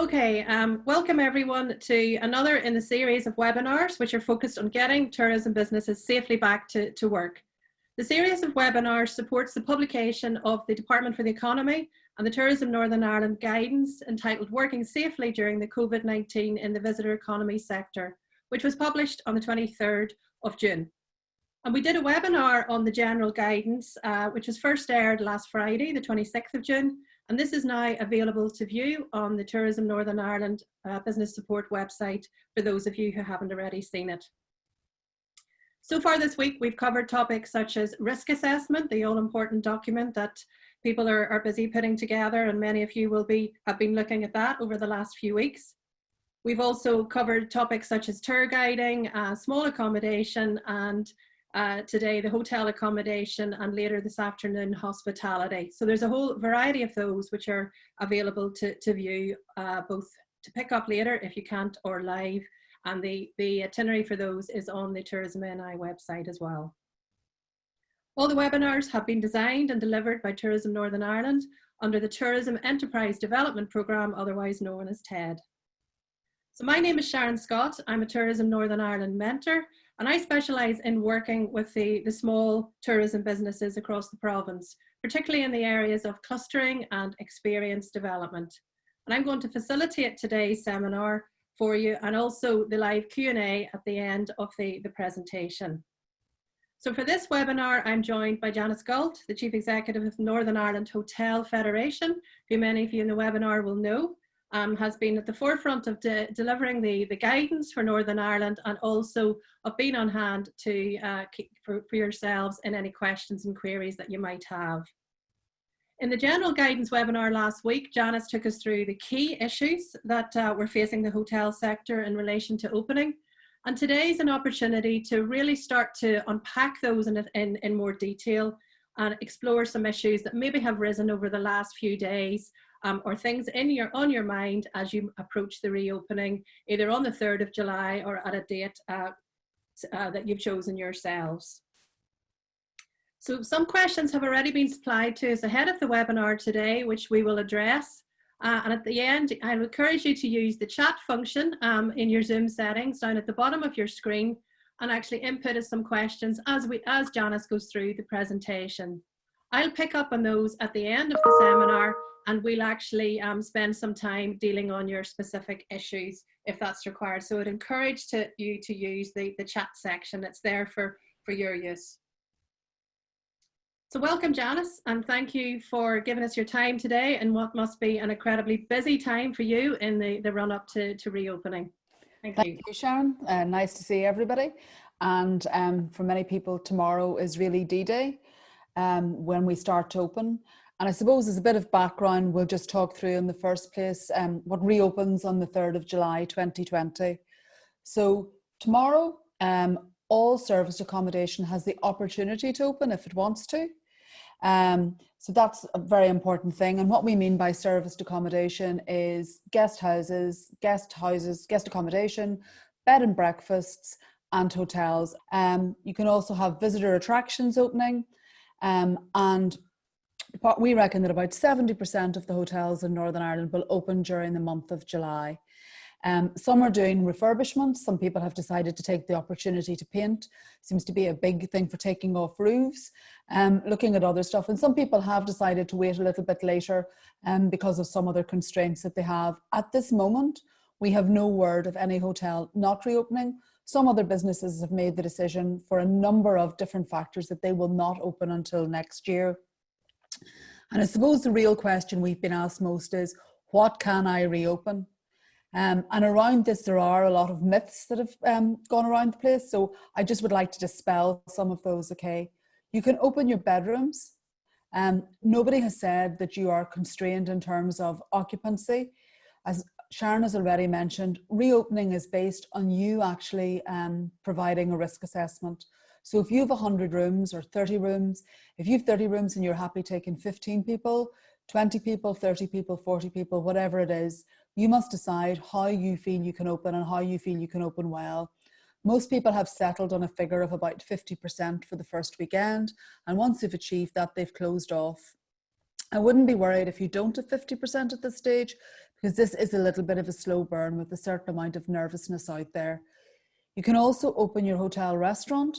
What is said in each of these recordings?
Okay, welcome everyone to another in the series of webinars which are focused on getting tourism businesses safely back to work. The series of webinars supports the publication of the Department for the Economy and the Tourism Northern Ireland guidance entitled Working Safely During the COVID-19 in the Visitor Economy Sector, which was published on the 23rd of June. And we did a webinar on the general guidance, which was first aired last Friday, the 26th of June. And this is now available to view on the Tourism Northern Ireland Business Support website for those of you who haven't already seen it. So far this week, we've covered topics such as risk assessment, the all-important document that people are busy putting together, and many of you have been looking at that over the last few weeks. We've also covered topics such as tour guiding, small accommodation, and today the hotel accommodation, and later this afternoon hospitality. So there's a whole variety of those which are available to view, both to pick up later if you can't or live, and the itinerary for those is on the Tourism NI website as well. All the webinars have been designed and delivered by Tourism Northern Ireland under the Tourism Enterprise Development Programme, otherwise known as TED. So my name is Sharon Scott. I'm a Tourism Northern Ireland mentor, and I specialise in working with the small tourism businesses across the province, particularly in the areas of clustering and experience development. And I'm going to facilitate today's seminar for you, and also the live Q&A at the end of the presentation. So for this webinar, I'm joined by Janice Gault, the Chief Executive of Northern Ireland Hotel Federation, who many of you in the webinar will know. Has been at the forefront of delivering the guidance for Northern Ireland, and also of being on hand to for yourselves in any questions and queries that you might have. In the general guidance webinar last week, Janice took us through the key issues that were facing the hotel sector in relation to opening. And today's an opportunity to really start to unpack those in more detail and explore some issues that maybe have risen over the last few days, or things on your mind as you approach the reopening, either on the 3rd of July or at a date that you've chosen yourselves. So some questions have already been supplied to us ahead of the webinar today, which we will address. And at the end, I would encourage you to use the chat function in your Zoom settings down at the bottom of your screen, and actually input us some questions as Janice goes through the presentation. I'll pick up on those at the end of the seminar, and we'll actually spend some time dealing on your specific issues if that's required. So I'd encourage you to use the chat section. It's there for your use. So welcome, Janice, and thank you for giving us your time today in what must be an incredibly busy time for you in the run-up to reopening. Thank you, Sharon. Nice to see everybody. And for many people, tomorrow is really D-Day when we start to open. And I suppose as a bit of background, we'll just talk through in the first place what reopens on the 3rd of July 2020. So tomorrow, all serviced accommodation has the opportunity to open if it wants to. So that's a very important thing. And what we mean by serviced accommodation is guest accommodation, bed and breakfasts, and hotels. You can also have visitor attractions opening, and we reckon that about 70% of the hotels in Northern Ireland will open during the month of July. Some are doing refurbishments. Some people have decided to take the opportunity to paint. Seems to be a big thing for taking off roofs, looking at other stuff. And some people have decided to wait a little bit later because of some other constraints that they have. At this moment, we have no word of any hotel not reopening. Some other businesses have made the decision for a number of different factors that they will not open until next year. And I suppose the real question we've been asked most is, what can I reopen? And around this, there are a lot of myths that have gone around the place. So I just would like to dispel some of those, okay? You can open your bedrooms. Nobody has said that you are constrained in terms of occupancy. As Sharon has already mentioned, reopening is based on you actually providing a risk assessment. So if you have 100 rooms or 30 rooms, if you have 30 rooms and you're happy taking 15 people, 20 people, 30 people, 40 people, whatever it is, you must decide how you feel you can open and how you feel you can open well. Most people have settled on a figure of about 50% for the first weekend. And once they've achieved that, they've closed off. I wouldn't be worried if you don't have 50% at this stage, because this is a little bit of a slow burn with a certain amount of nervousness out there. You can also open your hotel restaurant.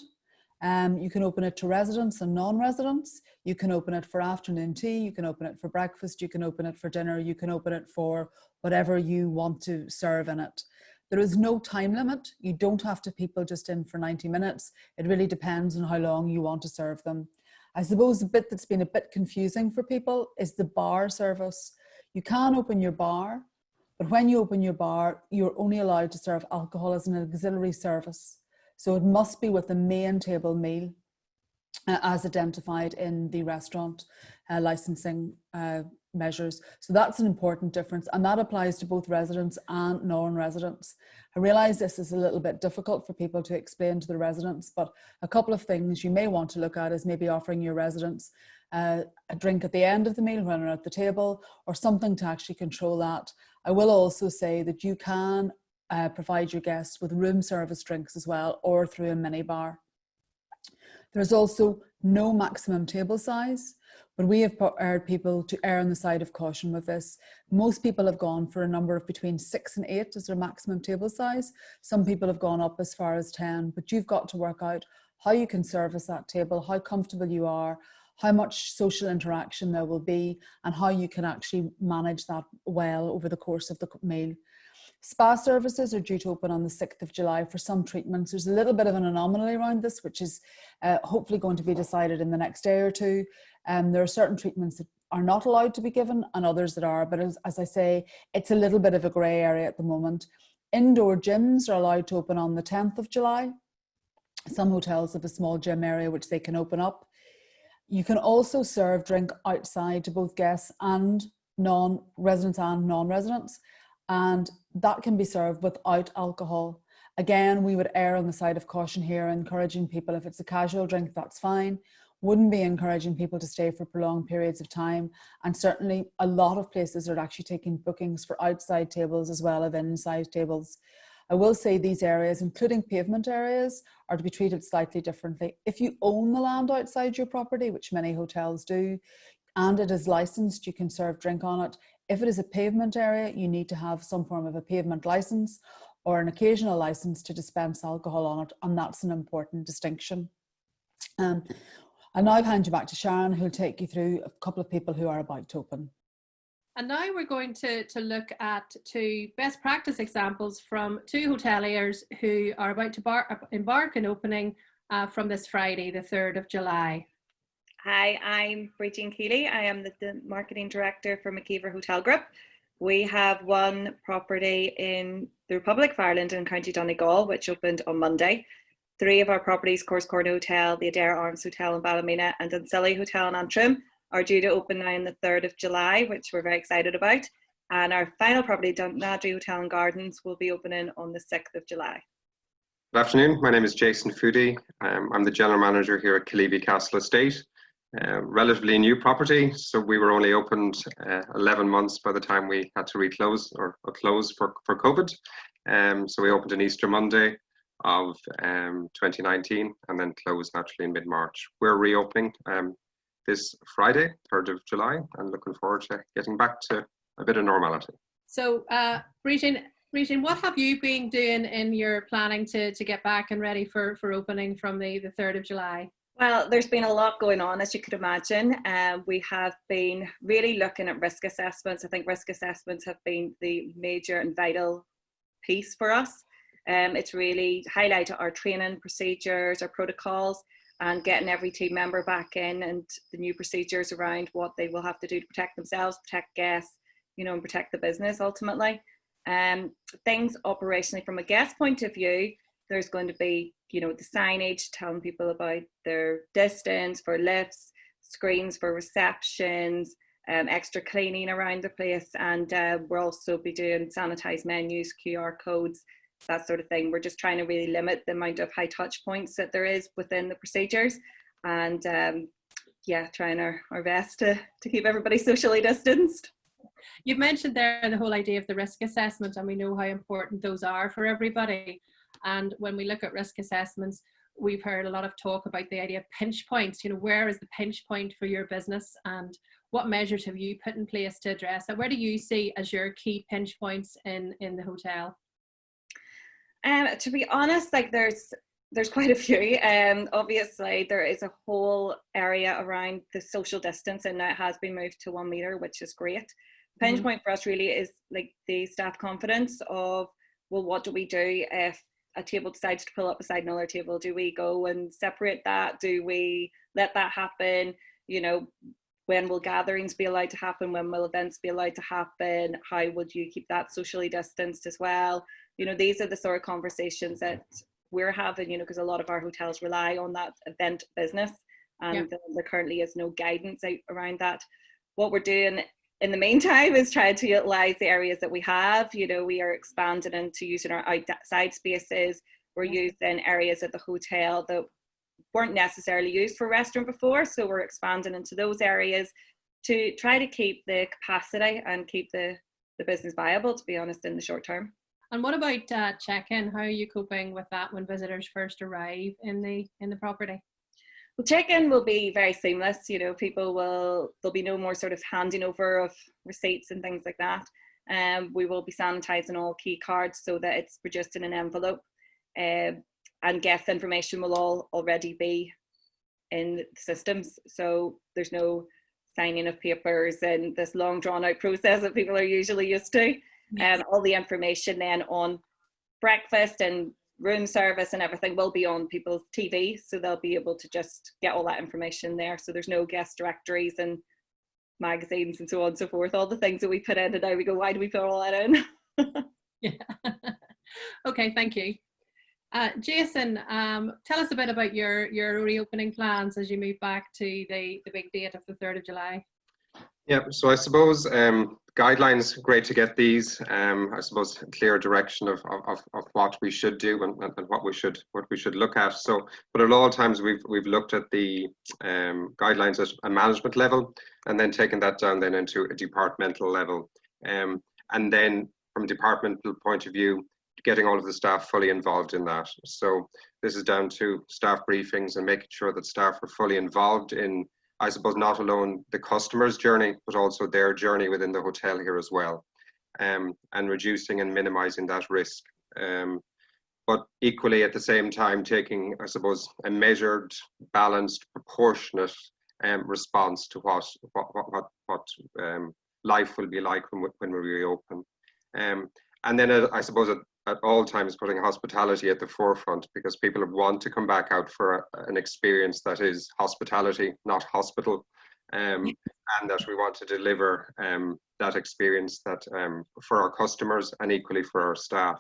You can open it to residents and non-residents. You can open it for afternoon tea. You can open it for breakfast. You can open it for dinner. You can open it for whatever you want to serve in it. There is no time limit. You don't have to people just in for 90 minutes. It really depends on how long you want to serve them. I suppose the bit that's been a bit confusing for people is the bar service. You can open your bar, but when you open your bar, you're only allowed to serve alcohol as an auxiliary service. So it must be with the main table meal as identified in the restaurant licensing measures. So that's an important difference, and that applies to both residents and non-residents. I realise this is a little bit difficult for people to explain to the residents, but a couple of things you may want to look at is maybe offering your residents a drink at the end of the meal when they're at the table, or something to actually control that. I will also say that you can provide your guests with room service drinks as well, or through a mini bar. There's also no maximum table size, but we have urged people to err on the side of caution with this. Most people have gone for a number of between 6 and 8 as their maximum table size. Some people have gone up as far as 10, but you've got to work out how you can service that table, how comfortable you are, how much social interaction there will be, and how you can actually manage that well over the course of the meal. Spa services are due to open on the 6th of July for some treatments. There's a little bit of an anomaly around this, which is hopefully going to be decided in the next day or two. There are certain treatments that are not allowed to be given and others that are, but as I say, it's a little bit of a grey area at the moment. Indoor gyms are allowed to open on the 10th of July. Some hotels have a small gym area which they can open up. You can also serve drink outside to both guests and residents and non-residents, and that can be served without alcohol. Again, we would err on the side of caution here, encouraging people, if it's a casual drink, that's fine. Wouldn't be encouraging people to stay for prolonged periods of time. And certainly a lot of places are actually taking bookings for outside tables as well as inside tables. I will say these areas, including pavement areas, are to be treated slightly differently. If you own the land outside your property, which many hotels do, and it is licensed, you can serve drink on it. If it is a pavement area, you need to have some form of a pavement license or an occasional license to dispense alcohol on it, and that's an important distinction. And now I'll hand you back to Sharon, who'll take you through a couple of people who are about to open. And now we're going to look at 2 best practice examples from 2 hoteliers who are about to embark on opening from this Friday, the 3rd of July. Hi, I'm Bridget Keeley. I am the Marketing Director for McKeever Hotel Group. We have one property in the Republic of Ireland in County Donegal, which opened on Monday. 3 of our properties, Corscorn Hotel, the Adair Arms Hotel in Ballymena, and Dunsilley Hotel in Antrim, are due to open now on the 3rd of July, which we're very excited about. And our final property, Nadry Hotel and Gardens, will be opening on the 6th of July. Good afternoon, my name is Jason Foodie. I'm the General Manager here at Killeavy Castle Estate. Relatively new property, so we were only opened 11 months by the time we had to reclose or close for COVID. So we opened on Easter Monday of 2019 and then closed naturally in mid-March. We're reopening this Friday, 3rd of July, and looking forward to getting back to a bit of normality. So Bridget, what have you been doing in your planning to get back and ready for opening from the 3rd of July? Well, there's been a lot going on, as you could imagine. We have been really looking at risk assessments. I think risk assessments have been the major and vital piece for us. It's really highlighted our training procedures, our protocols, and getting every team member back in, and the new procedures around what they will have to do to protect themselves, protect guests, and protect the business ultimately. Things operationally from a guest point of view, there's going to be, the signage telling people about their distance for lifts, screens for receptions, extra cleaning around the place, and we'll also be doing sanitized menus, QR codes, that sort of thing. We're just trying to really limit the amount of high touch points that there is within the procedures, and trying our best to keep everybody socially distanced. You've mentioned there the whole idea of the risk assessment, and we know how important those are for everybody. And when we look at risk assessments, we've heard a lot of talk about the idea of pinch points. Where is the pinch point for your business, and what measures have you put in place to address that? Where do you see as your key pinch points in the hotel? To be honest, like there's quite a few. Obviously, there is a whole area around the social distance, and now it has been moved to 1 meter, which is great. The pinch point for us really is like the staff confidence of, well, what do we do if a table decides to pull up beside another table? Do we go and separate that? Do we let that happen? You know, when will gatherings be allowed to happen? When will events be allowed to happen? How would you keep that socially distanced as well? You know, these are the sort of conversations that we're having, you know, because a lot of our hotels rely on that event business, and there currently is no guidance out around that. What we're doing in the meantime is trying to utilize the areas that we have. You know, we are expanding into using our outside spaces. We're using areas at the hotel that weren't necessarily used for restaurant before, so we're expanding into those areas to try to keep the capacity and keep the business viable, to be honest, in the short term. And what about check-in? How are you coping with that when visitors first arrive in the property? Well, check-in will be very seamless. You know, there'll be no more sort of handing over of receipts and things like that. We will be sanitizing all key cards so that it's produced in an envelope, and guest information will all already be in the systems. So there's no signing of papers and this long drawn out process that people are usually used to. All the information then on breakfast and room service and everything will be on people's TV, so they'll be able to just get all that information there. So there's no guest directories and magazines and so on and so forth, all the things that we put in, and now we go, why do we put all that in? Yeah. Okay, thank you. Jason, tell us a bit about your reopening plans as you move back to the big date of the 3rd of July. Yeah, so I suppose guidelines, great to get these. I suppose clear direction of what we should do and what we should look at. So, but at all times we've looked at the guidelines at a management level, and then taken that down then into a departmental level, and then from a departmental point of view, getting all of the staff fully involved in that. So this is down to staff briefings and making sure that staff are fully involved in, I suppose, not alone the customer's journey, but also their journey within the hotel here as well, and reducing and minimizing that risk. But equally at the same time, taking, I suppose, a measured, balanced, proportionate response to what life will be like when we reopen. And then I suppose at all times putting hospitality at the forefront, because people want to come back out for an experience that is hospitality, not hospital, and that we want to deliver that experience that for our customers and equally for our staff.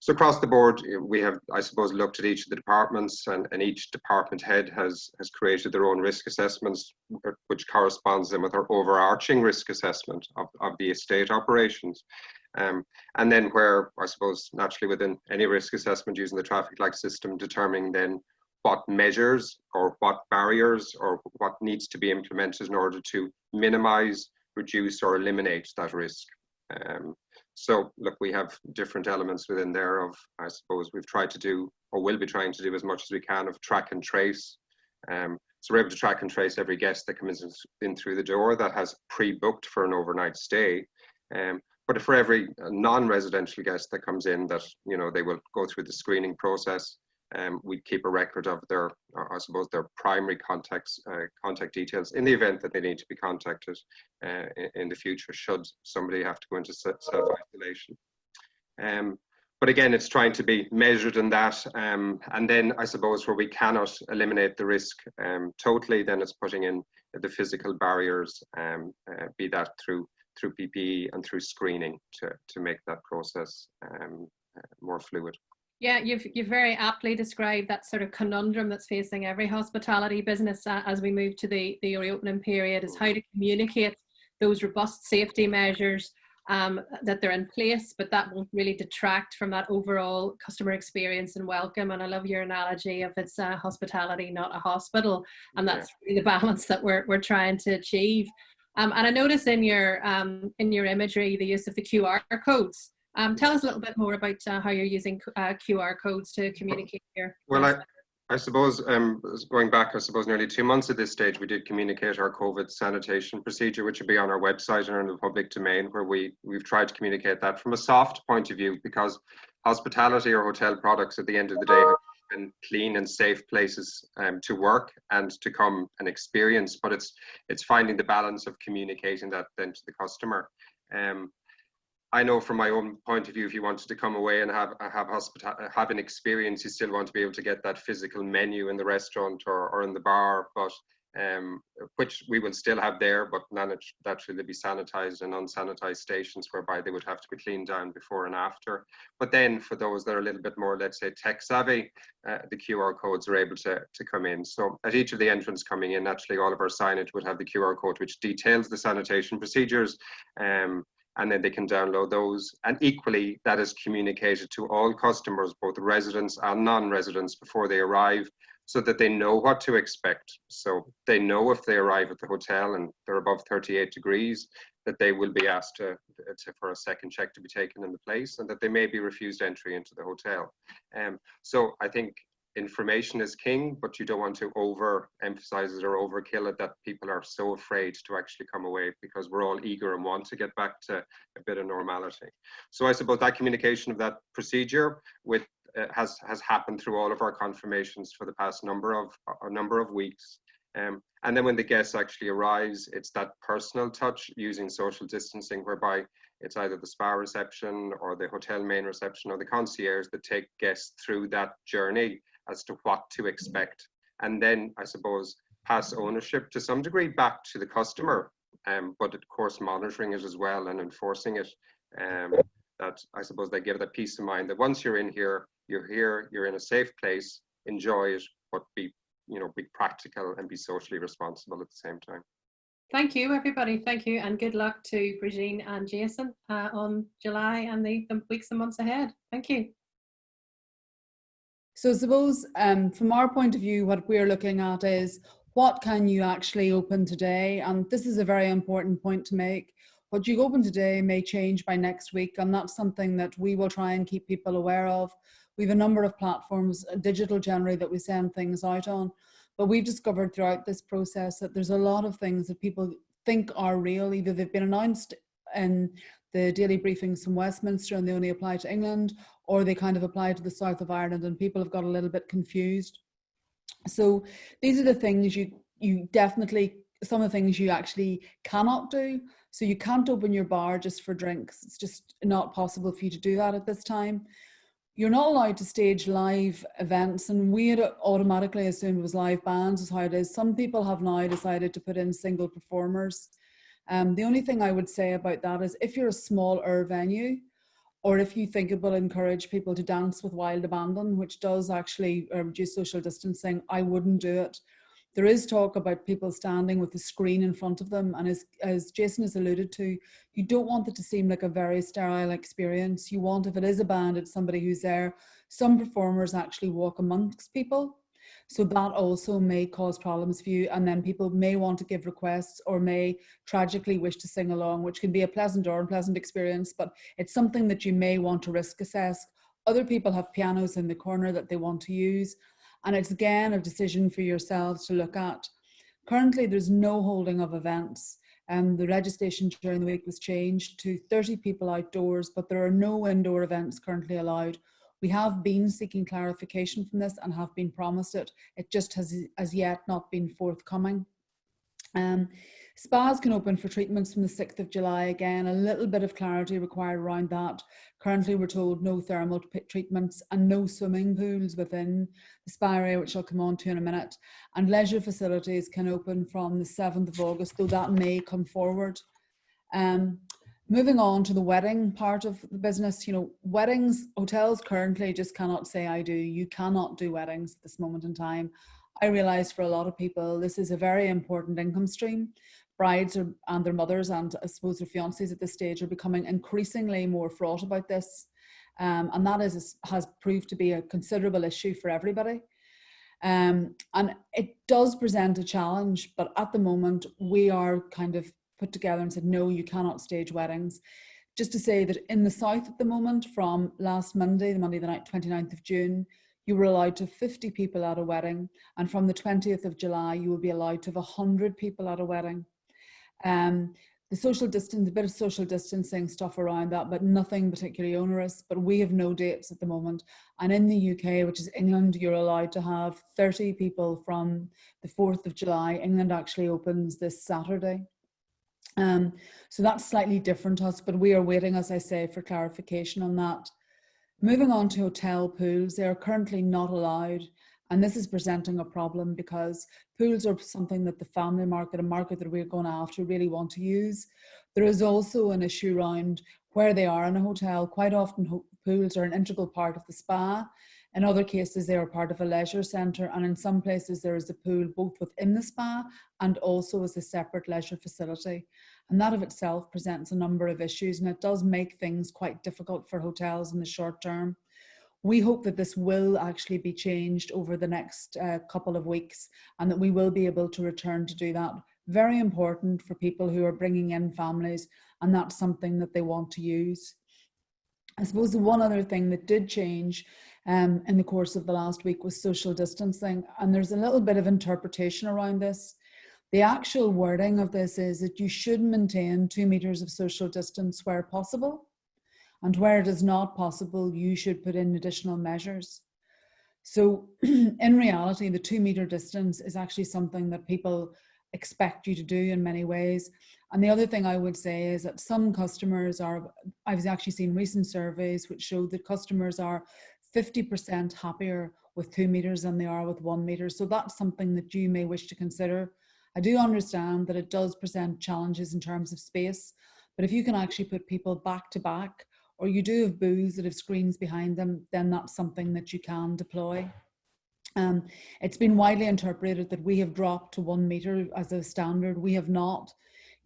So across the board, we have, I suppose, looked at each of the departments, and each department head has created their own risk assessments, which corresponds then with our overarching risk assessment of the estate operations. And then where, I suppose, naturally within any risk assessment using the traffic light system, determining then what measures or what barriers or what needs to be implemented in order to minimize, reduce or eliminate that risk. So look, we have different elements within there of, I suppose, we've tried to do, or will be trying to do as much as we can, of track and trace. So we're able to track and trace every guest that comes in through the door that has pre-booked for an overnight stay. But for every non-residential guest that comes in, that, you know, they will go through the screening process. We keep a record of their, I suppose, their primary contact details in the event that they need to be contacted in the future, should somebody have to go into self-isolation. But again, it's trying to be measured in that. And then I suppose where we cannot eliminate the risk totally, then it's putting in the physical barriers, be that through PPE and through screening to make that process more fluid. Yeah, you've very aptly described that sort of conundrum that's facing every hospitality business as we move to the reopening period, is how to communicate those robust safety measures, that they're in place, but that won't really detract from that overall customer experience and welcome. And I love your analogy of it's hospitality, not a hospital, and that's really the balance that we're trying to achieve. And I notice in your imagery the use of the QR codes. Tell us a little bit more about how you're using QR codes to communicate here. Well, I suppose going back, I suppose nearly 2 months at this stage, we did communicate our COVID sanitation procedure, which would be on our website and in the public domain, where we've tried to communicate that from a soft point of view, because hospitality or hotel products at the end of the day have been clean and safe places to work and to come and experience, but it's finding the balance of communicating that then to the customer. I know from my own point of view, if you wanted to come away and have an experience, you still want to be able to get that physical menu in the restaurant or in the bar, but which we will still have there, but naturally they'll be sanitized and unsanitized stations whereby they would have to be cleaned down before and after. But then for those that are a little bit more, let's say, tech savvy, the QR codes are able to come in. So at each of the entrants coming in, naturally all of our signage would have the QR code, which details the sanitation procedures. And then they can download those. And equally, that is communicated to all customers, both residents and non-residents, before they arrive, so that they know what to expect. So they know if they arrive at the hotel and they're above 38 degrees, that they will be asked for a second check to be taken in the place, and that they may be refused entry into the hotel. So I think information is king, but you don't want to overemphasize it or overkill it, that people are so afraid to actually come away, because we're all eager and want to get back to a bit of normality. So I suppose that communication of that procedure with has happened through all of our confirmations for the past number of weeks. And then when the guest actually arrives, it's that personal touch using social distancing, whereby it's either the spa reception or the hotel main reception or the concierge that take guests through that journey as to what to expect. And then I suppose pass ownership to some degree back to the customer, but of course monitoring it as well and enforcing it. That I suppose they give that peace of mind that once you're in here, you're in a safe place, enjoy it, but be practical and be socially responsible at the same time. Thank you, everybody. Thank you, and good luck to Brigitte and Jason on July and the weeks and months ahead. Thank you. So I suppose from our point of view, what we're looking at is what can you actually open today? And this is a very important point to make. What you open today may change by next week, and that's something that we will try and keep people aware of. We have a number of platforms, digital generally, that we send things out on, but we've discovered throughout this process that there's a lot of things that people think are real. Either they've been announced in the daily briefings from Westminster and they only apply to England, or they kind of apply to the south of Ireland, and people have got a little bit confused. So these are the things you definitely, some of the things you actually cannot do. So you can't open your bar just for drinks. It's just not possible for you to do that at this time. You're not allowed to stage live events, and we had automatically assumed it was live bands is how it is. Some people have now decided to put in single performers. The only thing I would say about that is if you're a smaller venue, or if you think it will encourage people to dance with wild abandon, which does actually reduce social distancing, I wouldn't do it. There is talk about people standing with a screen in front of them, and as Jason has alluded to, you don't want it to seem like a very sterile experience. You want, if it is a band, it's somebody who's there. Some performers actually walk amongst people, so that also may cause problems for you, and then people may want to give requests or may tragically wish to sing along, which can be a pleasant or unpleasant experience, but it's something that you may want to risk assess. Other people have pianos in the corner that they want to use, and it's again a decision for yourselves to look at. Currently, there's no holding of events. The registration during the week was changed to 30 people outdoors, but there are no indoor events currently allowed. We have been seeking clarification from this and have been promised it. It just has as yet not been forthcoming. Spas can open for treatments from the 6th of July. Again, a little bit of clarity required around that. Currently, we're told no thermal treatments and no swimming pools within the spa area, which I'll come on to in a minute. And leisure facilities can open from the 7th of August, though that may come forward. Moving on to the wedding part of the business, weddings, hotels currently just cannot say I do. You cannot do weddings at this moment in time. I realise for a lot of people, this is a very important income stream. Brides and their mothers, and I suppose their fiancés at this stage, are becoming increasingly more fraught about this. And that has proved to be a considerable issue for everybody. And it does present a challenge, but at the moment we are kind of put together and said, no, you cannot stage weddings. Just to say that in the south at the moment, from last Monday, the Monday the 29th of June, you were allowed to have 50 people at a wedding, and from the 20th of July, you will be allowed to have 100 people at a wedding. The social distance, a bit of social distancing stuff around that, but nothing particularly onerous. But we have no dates at the moment. And in the UK, which is England, you're allowed to have 30 people from the 4th of July. England actually opens this Saturday. So that's slightly different to us, but we are waiting, as I say, for clarification on that. Moving on to hotel pools, they are currently not allowed. And this is presenting a problem because pools are something that the family market, a market that we're going after, really want to use. There is also an issue around where they are in a hotel. Quite often pools are an integral part of the spa. In other cases, they are part of a leisure centre. And in some places, there is a pool both within the spa and also as a separate leisure facility. And that of itself presents a number of issues, and it does make things quite difficult for hotels in the short term. We hope that this will actually be changed over the next couple of weeks, and that we will be able to return to do that. Very important for people who are bringing in families, and that's something that they want to use. I suppose the one other thing that did change in the course of the last week was social distancing, and there's a little bit of interpretation around this. The actual wording of this is that you should maintain 2 meters of social distance where possible. And where it is not possible, you should put in additional measures. So in reality, the 2 meter distance is actually something that people expect you to do in many ways. And the other thing I would say is that some customers are, I've actually seen recent surveys which show that customers are 50% happier with 2 meters than they are with 1 meter. So that's something that you may wish to consider. I do understand that it does present challenges in terms of space, but if you can actually put people back to back, or you do have booths that have screens behind them, then that's something that you can deploy. It's been widely interpreted that we have dropped to 1 meter as a standard. We have not.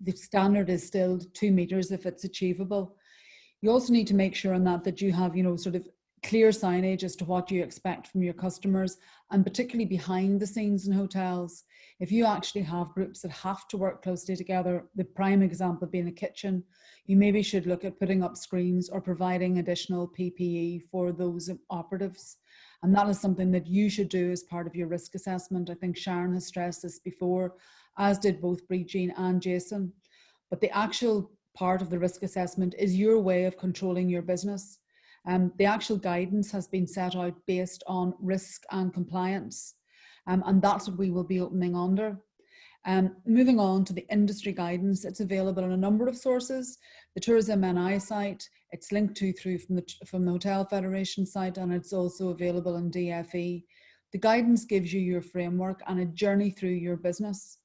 The standard is still 2 meters if it's achievable. You also need to make sure on that you have, sort of clear signage as to what you expect from your customers, and particularly behind the scenes in hotels. If you actually have groups that have to work closely together, the prime example being a kitchen, you maybe should look at putting up screens or providing additional PPE for those operatives. And that is something that you should do as part of your risk assessment. I think Sharon has stressed this before, as did both Jean and Jason. But the actual part of the risk assessment is your way of controlling your business. The actual guidance has been set out based on risk and compliance, and that's what we will be opening under. Moving on to the industry guidance, it's available on a number of sources. The Tourism NI site, it's linked to through from the Hotel Federation site, and it's also available on DFE. The guidance gives you your framework and a journey through your business.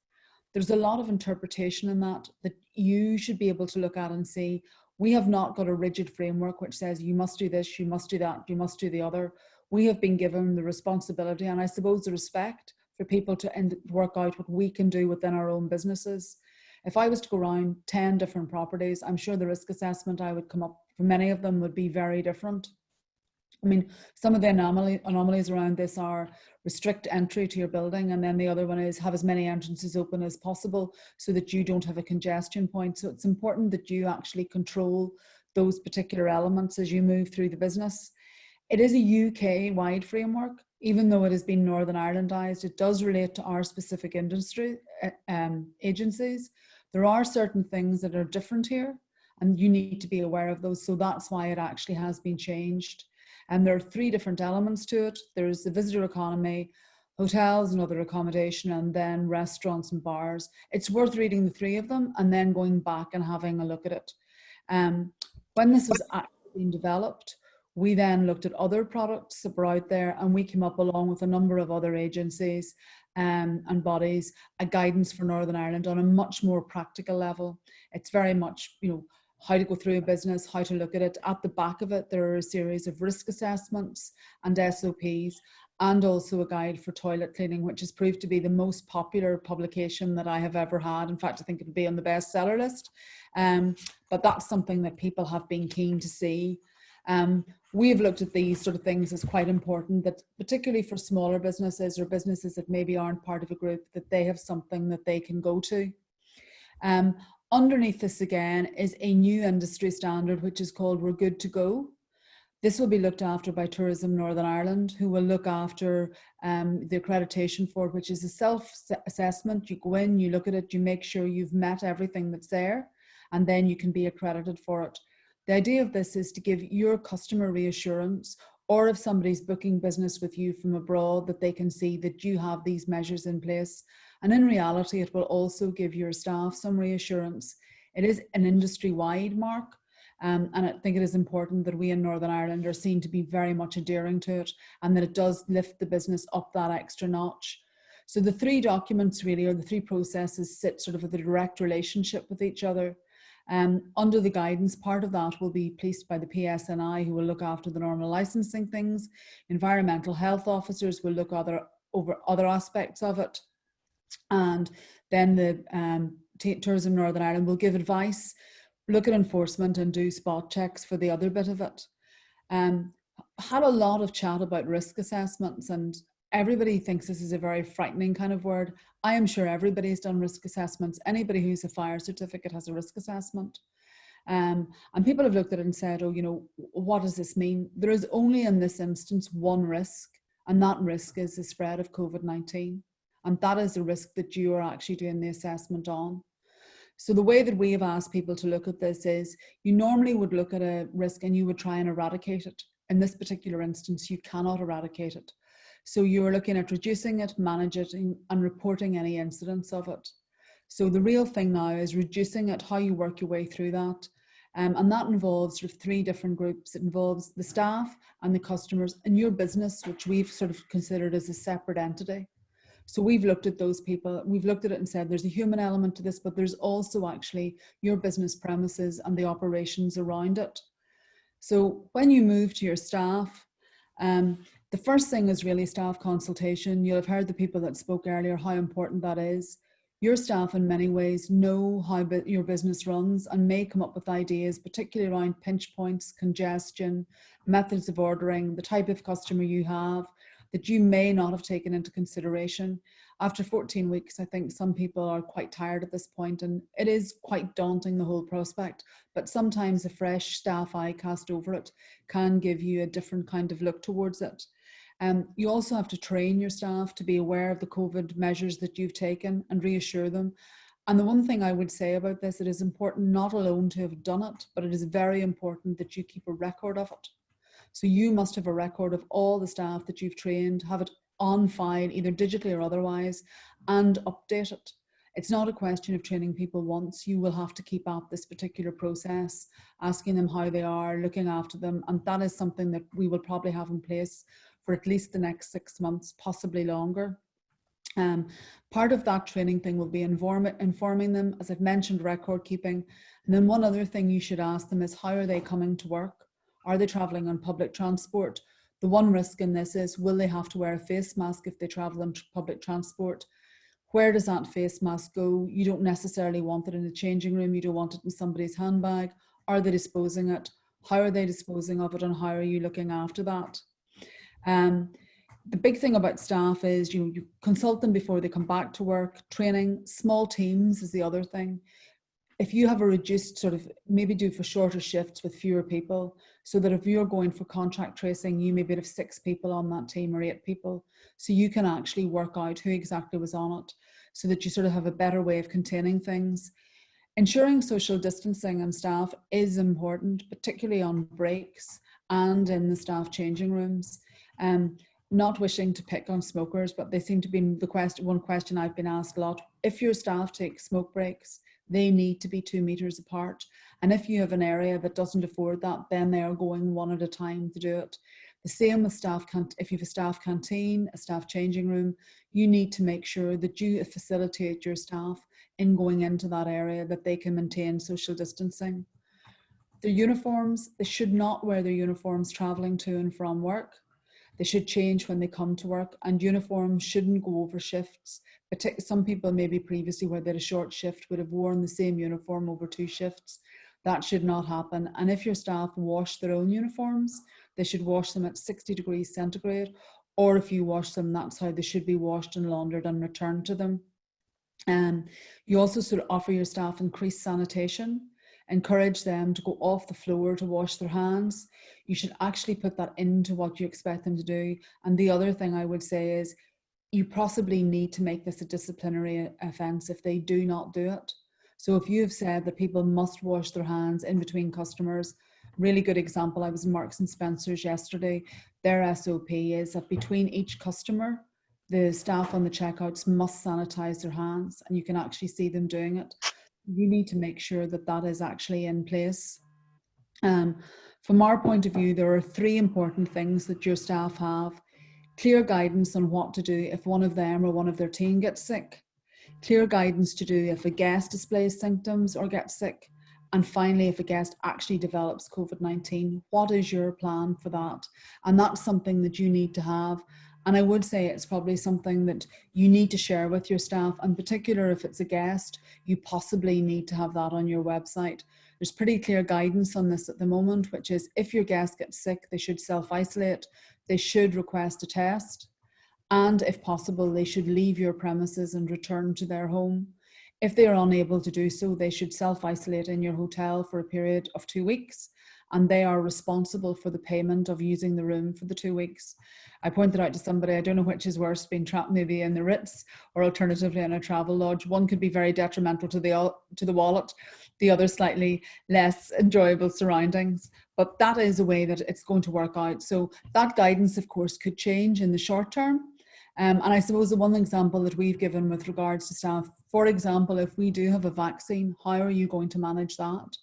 There's a lot of interpretation in that you should be able to look at and see. We have not got a rigid framework which says you must do this, you must do that, you must do the other. We have been given the responsibility, and I suppose the respect, for people to work out what we can do within our own businesses. If I was to go around 10 different properties, I'm sure the risk assessment I would come up for many of them would be very different. I mean, some of the anomalies around this are restrict entry to your building, and then the other one is have as many entrances open as possible so that you don't have a congestion point. So it's important that you actually control those particular elements as you move through the business. It is a UK-wide framework. Even though it has been Northern Irelandized, it does relate to our specific industry agencies. There are certain things that are different here, and you need to be aware of those. So that's why it actually has been changed. And there are 3 different elements to it. There's the visitor economy, hotels and other accommodation, and then restaurants and bars. It's worth reading the 3 of them and then going back and having a look at it. When this was actually being developed, we then looked at other products that were out there, and we came up along with a number of other agencies and bodies, a guidance for Northern Ireland on a much more practical level. It's very much, how to go through a business, how to look at it. At the back of it, there are a series of risk assessments and SOPs, and also a guide for toilet cleaning, which has proved to be the most popular publication that I have ever had. In fact, I think it would be on the bestseller list. But that's something that people have been keen to see. We have looked at these sort of things as quite important, that particularly for smaller businesses or businesses that maybe aren't part of a group, that they have something that they can go to. Underneath this again is a new industry standard, which is called We're Good to Go. This will be looked after by Tourism Northern Ireland, who will look after the accreditation for it, which is a self-assessment. You go in, you look at it, you make sure you've met everything that's there, and then you can be accredited for it. The idea of this is to give your customer reassurance, or if somebody's booking business with you from abroad, that they can see that you have these measures in place. And in reality, it will also give your staff some reassurance. It is an industry-wide mark. And I think it is important that we in Northern Ireland are seen to be very much adhering to it, and that it does lift the business up that extra notch. So the three documents really, or the three processes, sit sort of with a direct relationship with each other. Under the guidance, part of that will be policed by the PSNI, who will look after the normal licensing things. Environmental health officers will look over other aspects of it. And then the Tourism Northern Ireland will give advice, look at enforcement, and do spot checks for the other bit of it. Had a lot of chat about risk assessments, and everybody thinks this is a very frightening kind of word. I am sure everybody's done risk assessments. Anybody who's a fire certificate has a risk assessment. And people have looked at it and said, oh, you know, what does this mean? There is only in this instance one risk, and that risk is the spread of COVID-19. And that is the risk that you are actually doing the assessment on. So the way that we have asked people to look at this is, you normally would look at a risk and you would try and eradicate it. In this particular instance, you cannot eradicate it. So you're looking at reducing it, managing it, and reporting any incidents of it. So the real thing now is reducing it, how you work your way through that. And that involves sort of three different groups. It involves the staff and the customers and your business, which we've sort of considered as a separate entity. So we've looked at those people, we've looked at it and said there's a human element to this, but there's also actually your business premises and the operations around it. So when you move to your staff, the first thing is really staff consultation. You'll have heard the people that spoke earlier how important that is. Your staff in many ways know how your business runs and may come up with ideas, particularly around pinch points, congestion, methods of ordering, the type of customer you have, that you may not have taken into consideration. After 14 weeks, I think some people are quite tired at this point, and it is quite daunting, the whole prospect, but sometimes a fresh staff eye cast over it can give you a different kind of look towards it. You also have to train your staff to be aware of the COVID measures that you've taken and reassure them. And the one thing I would say about this, it is important not alone to have done it, but it is very important that you keep a record of it. So you must have a record of all the staff that you've trained, have it on file, either digitally or otherwise, and update it. It's not a question of training people once. You will have to keep up this particular process, asking them how they are, looking after them. And that is something that we will probably have in place for at least the next 6 months, possibly longer. Part of that training thing will be informing them, as I've mentioned, record keeping. And then one other thing you should ask them is, how are they coming to work? Are they traveling on public transport? The one risk in this is, will they have to wear a face mask if they travel on public transport? Where does that face mask go? You don't necessarily want it in the changing room. You don't want it in somebody's handbag. Are they disposing it? How are they disposing of it? And how are you looking after that? The big thing about staff is you consult them before they come back to work. Training, small teams is the other thing. If you have a reduced sort of, maybe do for shorter shifts with fewer people, so that if you're going for contract tracing, you maybe have 6 people on that team or 8 people. So you can actually work out who exactly was on it, so that you sort of have a better way of containing things. Ensuring social distancing and staff is important, particularly on breaks and in the staff changing rooms. Not wishing to pick on smokers, but they seem to be one question I've been asked a lot. If your staff take smoke breaks, they need to be 2 meters apart. And if you have an area that doesn't afford that, then they are going one at a time to do it. The same with staff, if you have a staff canteen, a staff changing room, you need to make sure that you facilitate your staff in going into that area, that they can maintain social distancing. Their uniforms, they should not wear their uniforms traveling to and from work. They should change when they come to work, and uniforms shouldn't go over shifts. Some people maybe previously, where they had a short shift, would have worn the same uniform over 2 shifts. That should not happen. And if your staff wash their own uniforms, they should wash them at 60 degrees centigrade, or if you wash them, that's how they should be washed and laundered and returned to them. You also sort of offer your staff increased sanitation. encourage them to go off the floor to wash their hands. You should actually put that into what you expect them to do. And the other thing I would say is you possibly need to make this a disciplinary offence if they do not do it. So if you've said that people must wash their hands in between customers, really good example, I was in Marks and Spencer's yesterday. Their SOP is that between each customer, the staff on the checkouts must sanitize their hands, and you can actually see them doing it. You need to make sure that that is actually in place. From our point of view, there are 3 important things that your staff have. Clear guidance on what to do if one of them or one of their team gets sick. Clear guidance to do if a guest displays symptoms or gets sick. And finally, if a guest actually develops COVID-19, what is your plan for that? And that's something that you need to have. And I would say it's probably something that you need to share with your staff. In particular, if it's a guest, you possibly need to have that on your website. There's pretty clear guidance on this at the moment, which is if your guest gets sick, they should self-isolate, they should request a test, and if possible, they should leave your premises and return to their home. If they are unable to do so, they should self-isolate in your hotel for a period of 2 weeks, and they are responsible for the payment of using the room for the 2 weeks. I pointed out to somebody, I don't know which is worse, being trapped maybe in the Ritz or alternatively in a travel lodge. One could be very detrimental to the wallet, the other slightly less enjoyable surroundings. But that is a way that it's going to work out. So that guidance, of course, could change in the short term. And I suppose the one example that we've given with regards to staff, for example, if we do have a vaccine, how are you going to manage that?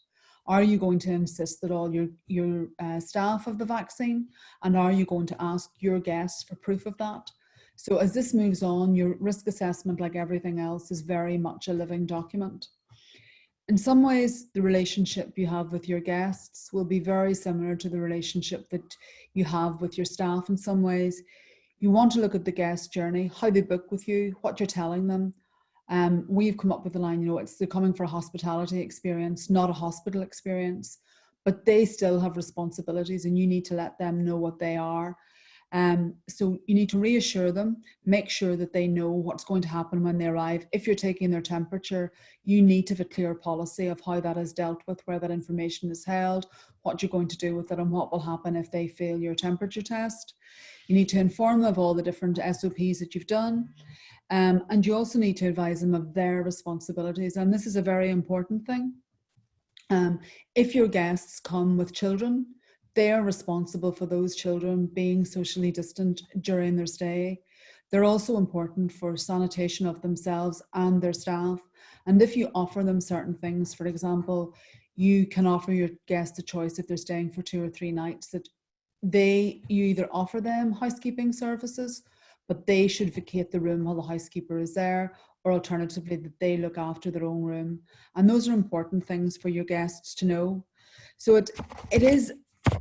Are you going to insist that all your staff have the vaccine? And are you going to ask your guests for proof of that? So as this moves on, your risk assessment, like everything else, is very much a living document. In some ways, the relationship you have with your guests will be very similar to the relationship that you have with your staff. In some ways, you want to look at the guest journey, how they book with you, what you're telling them. We've come up with the line, they're coming for a hospitality experience, not a hospital experience, but they still have responsibilities and you need to let them know what they are. So you need to reassure them, make sure that they know what's going to happen when they arrive. If you're taking their temperature, you need to have a clear policy of how that is dealt with, where that information is held, what you're going to do with it, and what will happen if they fail your temperature test. You need to inform them of all the different SOPs that you've done. And you also need to advise them of their responsibilities. And this is a very important thing. If your guests come with children, they are responsible for those children being socially distant during their stay. They're also important for sanitation of themselves and their staff. And if you offer them certain things, for example, you can offer your guests a choice if they're staying for 2 or 3 nights that you either offer them housekeeping services, but they should vacate the room while the housekeeper is there, or alternatively that they look after their own room. And those are important things for your guests to know. So it is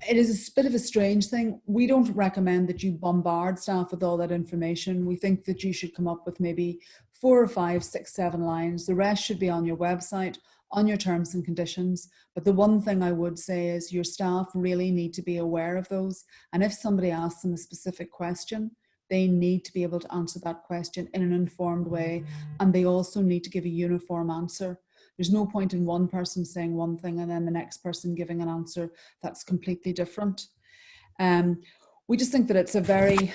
a bit of a strange thing. We don't recommend that you bombard staff with all that information. We think that you should come up with maybe 4 or 5, 6, 7 lines. The rest should be on your website, on your terms and conditions. But the one thing I would say is your staff really need to be aware of those. And if somebody asks them a specific question, they need to be able to answer that question in an informed way. And they also need to give a uniform answer. There's no point in one person saying one thing and then the next person giving an answer that's completely different. We just think that it's a very,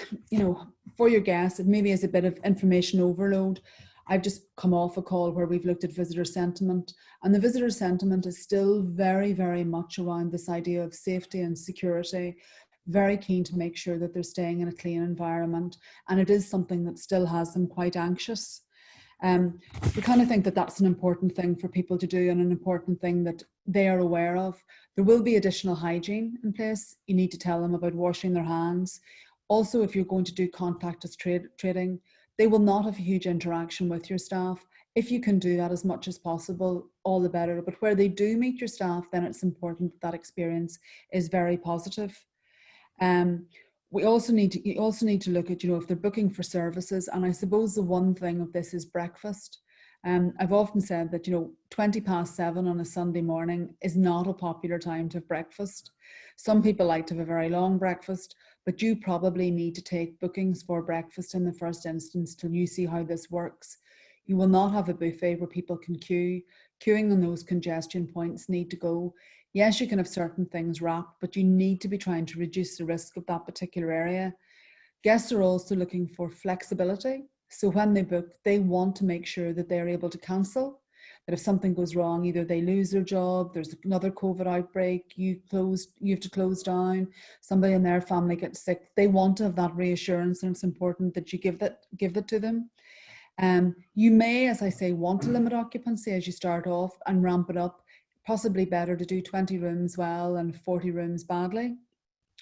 for your guests, it maybe is a bit of information overload. I've just come off a call where we've looked at visitor sentiment, and the visitor sentiment is still very, very much around this idea of safety and security, very keen to make sure that they're staying in a clean environment. And it is something that still has them quite anxious. We kind of think that that's an important thing for people to do and an important thing that they are aware of. There will be additional hygiene in place. You need to tell them about washing their hands. Also, if you're going to do contactless trading, they will not have a huge interaction with your staff. If you can do that as much as possible, all the better. But where they do meet your staff, then it's important that that experience is very positive. You also need to look at, if they're booking for services, and I suppose the one thing of this is breakfast. I've often said that, 7:20 on a Sunday morning is not a popular time to have breakfast. Some people like to have a very long breakfast, but you probably need to take bookings for breakfast in the first instance till you see how this works. You will not have a buffet where people can queue. Queuing on those congestion points need to go. Yes, you can have certain things wrapped, but you need to be trying to reduce the risk of that particular area. Guests are also looking for flexibility. So when they book, they want to make sure that they're able to cancel, that if something goes wrong, either they lose their job, there's another COVID outbreak, you have to close down, somebody in their family gets sick. They want to have that reassurance, and it's important that you give that to them. You may, as I say, want to limit occupancy as you start off and ramp it up. Possibly better to do 20 rooms well and 40 rooms badly.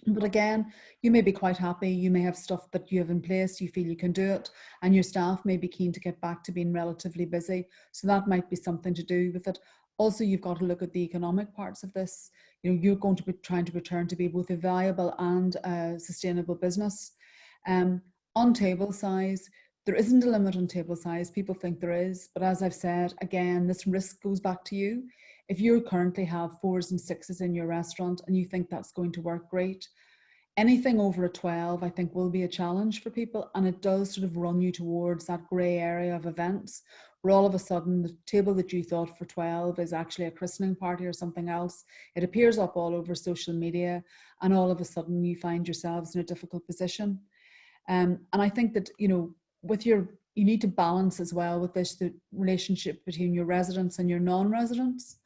But again, you may be quite happy. You may have stuff that you have in place, you feel you can do it, and your staff may be keen to get back to being relatively busy. So that might be something to do with it. Also, you've got to look at the economic parts of this. You know, you're going to be trying to return to be both a viable and a sustainable business. On table size, there isn't a limit on table size. People think there is, but as I've said, again, this risk goes back to you. If you currently have 4s and 6s in your restaurant and you think that's going to work great, anything over a 12, I think, will be a challenge for people, and it does sort of run you towards that grey area of events where all of a sudden the table that you thought for 12 is actually a christening party or something else. It appears up all over social media, and all of a sudden you find yourselves in a difficult position. And I think that, you know, you need to balance as well with this, the relationship between your residents and your non-residents.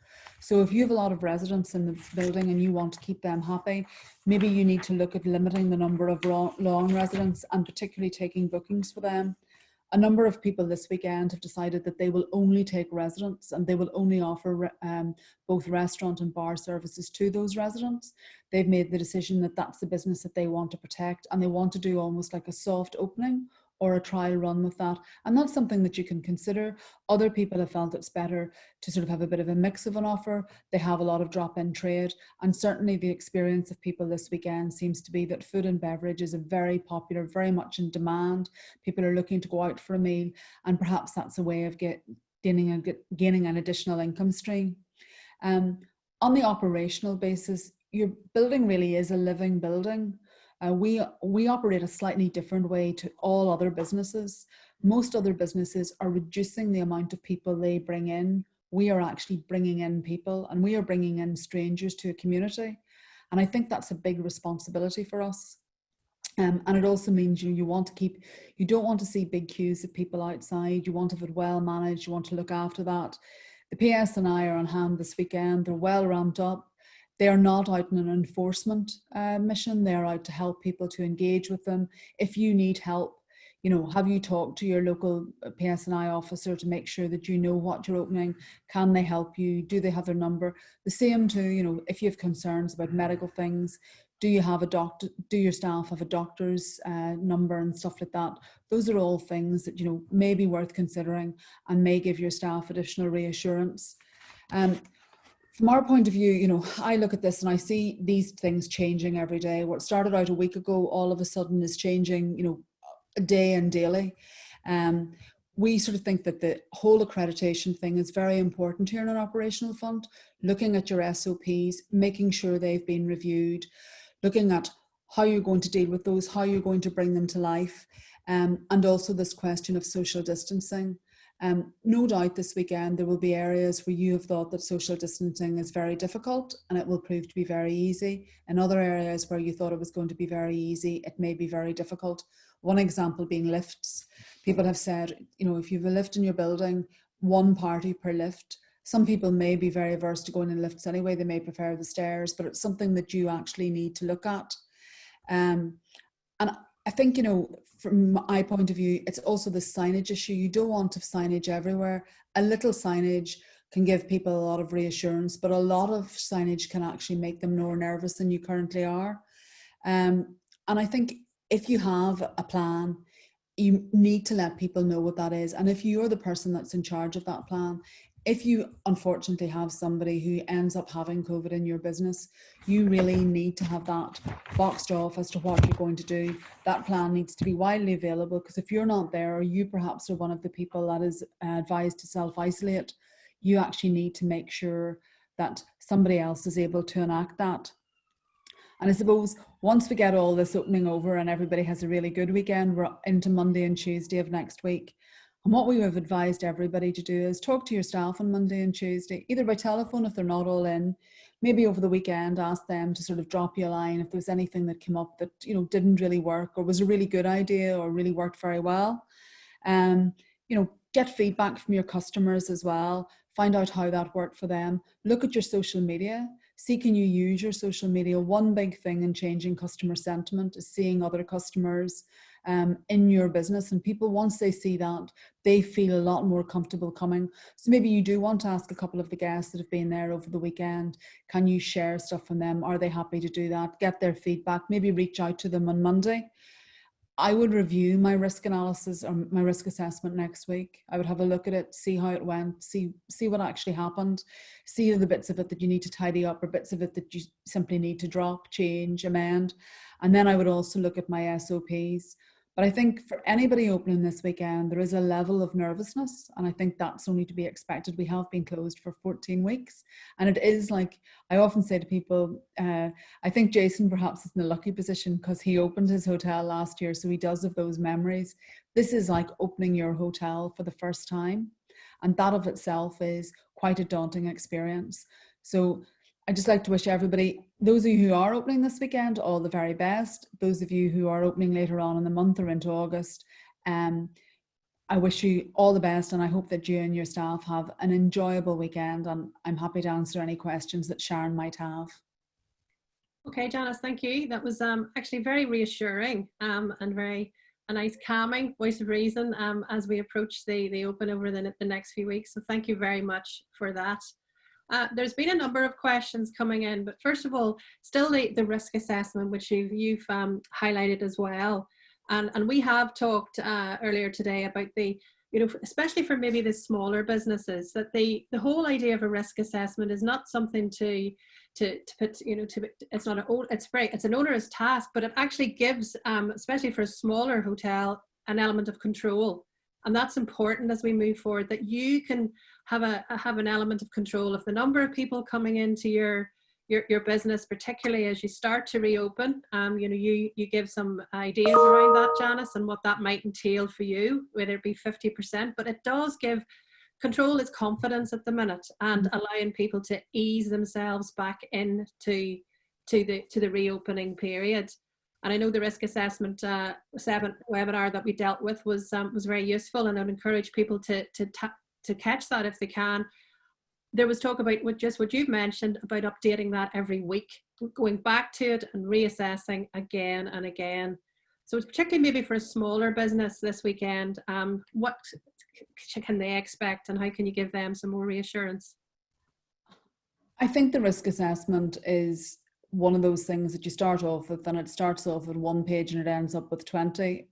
So if you have a lot of residents in the building and you want to keep them happy, maybe you need to look at limiting the number of long residents and particularly taking bookings for them. A number of people this weekend have decided that they will only take residents and they will only offer both restaurant and bar services to those residents. They've made the decision that that's the business that they want to protect, and they want to do almost like a soft opening or a trial run with that. And that's something that you can consider. Other people have felt it's better to sort of have a bit of a mix of an offer. They have a lot of drop-in trade. And certainly the experience of people this weekend seems to be that food and beverage is a very popular, very much in demand. People are looking to go out for a meal, and perhaps that's a way of gaining an additional income stream. On the operational basis, your building really is a living building. We operate a slightly different way to all other businesses. Most other businesses are reducing the amount of people they bring in. We are actually bringing in people, and we are bringing in strangers to a community. And I think that's a big responsibility for us. And it also means you don't want to see big queues of people outside. You want to have it well managed. You want to look after that. The PSNI are on hand this weekend. They're well ramped up. They are not out in an enforcement mission. They're out to help people, to engage with them. If you need help, you know, have you talked to your local PSNI officer to make sure that you know what you're opening? Can they help you? Do they have their number? The same too, you know, if you have concerns about medical things, do you have a doctor? Do your staff have a doctor's number and stuff like that? Those are all things that, you know, may be worth considering and may give your staff additional reassurance. From our point of view, you know, I look at this and I see these things changing every day. What started out a week ago, all of a sudden is changing, you know, a day and daily. We sort of think that the whole accreditation thing is very important here in an operational fund, looking at your SOPs, making sure they've been reviewed, looking at how you're going to deal with those, how you're going to bring them to life, and also this question of social distancing. No doubt this weekend there will be areas where you have thought that social distancing is very difficult and it will prove to be very easy. In other areas where you thought it was going to be very easy, it may be very difficult. One example being lifts. People have said, you know, if you have a lift in your building, one party per lift. Some people may be very averse to going in lifts anyway. They may prefer the stairs, but it's something that you actually need to look at. And I think, you know, from my point of view, it's also the signage issue. You don't want to have signage everywhere. A little signage can give people a lot of reassurance, but a lot of signage can actually make them more nervous than you currently are. And I think if you have a plan, you need to let people know what that is. And if you're the person that's in charge of that plan, if you unfortunately have somebody who ends up having COVID in your business, you really need to have that boxed off as to what you're going to do. That plan needs to be widely available, because if you're not there, or you perhaps are one of the people that is advised to self-isolate, you actually need to make sure that somebody else is able to enact that. And I suppose once we get all this opening over and everybody has a really good weekend, we're into Monday and Tuesday of next week. And what we have advised everybody to do is talk to your staff on Monday and Tuesday, either by telephone if they're not all in, maybe over the weekend, ask them to sort of drop you a line if there was anything that came up that, you know, didn't really work or was a really good idea or really worked very well. You know, get feedback from your customers as well. Find out how that worked for them. Look at your social media. See, can you use your social media? One big thing in changing customer sentiment is seeing other customers in your business, and people, once they see that, they feel a lot more comfortable coming. So maybe you do want to ask a couple of the guests that have been there over the weekend, can you share stuff from them? Are they happy to do that? Get their feedback, maybe reach out to them on Monday. I would review my risk analysis or my risk assessment next week. I would have a look at it, see how it went, see what actually happened, see the bits of it that you need to tidy up or bits of it that you simply need to drop, change, amend. And then I would also look at my SOPs. But I think for anybody opening this weekend, there is a level of nervousness, and I think that's only to be expected. We have been closed for 14 weeks, and it is like, I often say to people, I think Jason perhaps is in the lucky position because he opened his hotel last year, so he does have those memories. This is like opening your hotel for the first time, and that of itself is quite a daunting experience. So I'd just like to wish everybody, those of you who are opening this weekend, all the very best. Those of you who are opening later on in the month or into August, I wish you all the best, and I hope that you and your staff have an enjoyable weekend, and I'm happy to answer any questions that Sharon might have. Okay, Janice, thank you. That was actually very reassuring and very a nice calming voice of reason as we approach the open over the next few weeks. So thank you very much for that. There's been a number of questions coming in, but first of all, still the risk assessment, which you've highlighted as well. And we have talked earlier today about the, you know, especially for maybe the smaller businesses, that the whole idea of a risk assessment is not something to put, you know, it's not it's an onerous task, but it actually gives, especially for a smaller hotel, an element of control. And that's important as we move forward, that you can have an element of control of the number of people coming into your business, particularly as you start to reopen. You know, you give some ideas around that, Janice, and what that might entail for you, whether it be 50%, but it does give control, is confidence at the minute, and allowing people to ease themselves back into the reopening period. And I know the risk assessment 7 webinar that we dealt with was very useful, and I would encourage people to catch that if they can. There was talk about what you've mentioned about updating that every week, going back to it and reassessing again and again. So it's particularly maybe for a smaller business this weekend, what can they expect, and how can you give them some more reassurance? I think the risk assessment is one of those things that you start off with, and it starts off with 1 page and it ends up with 20.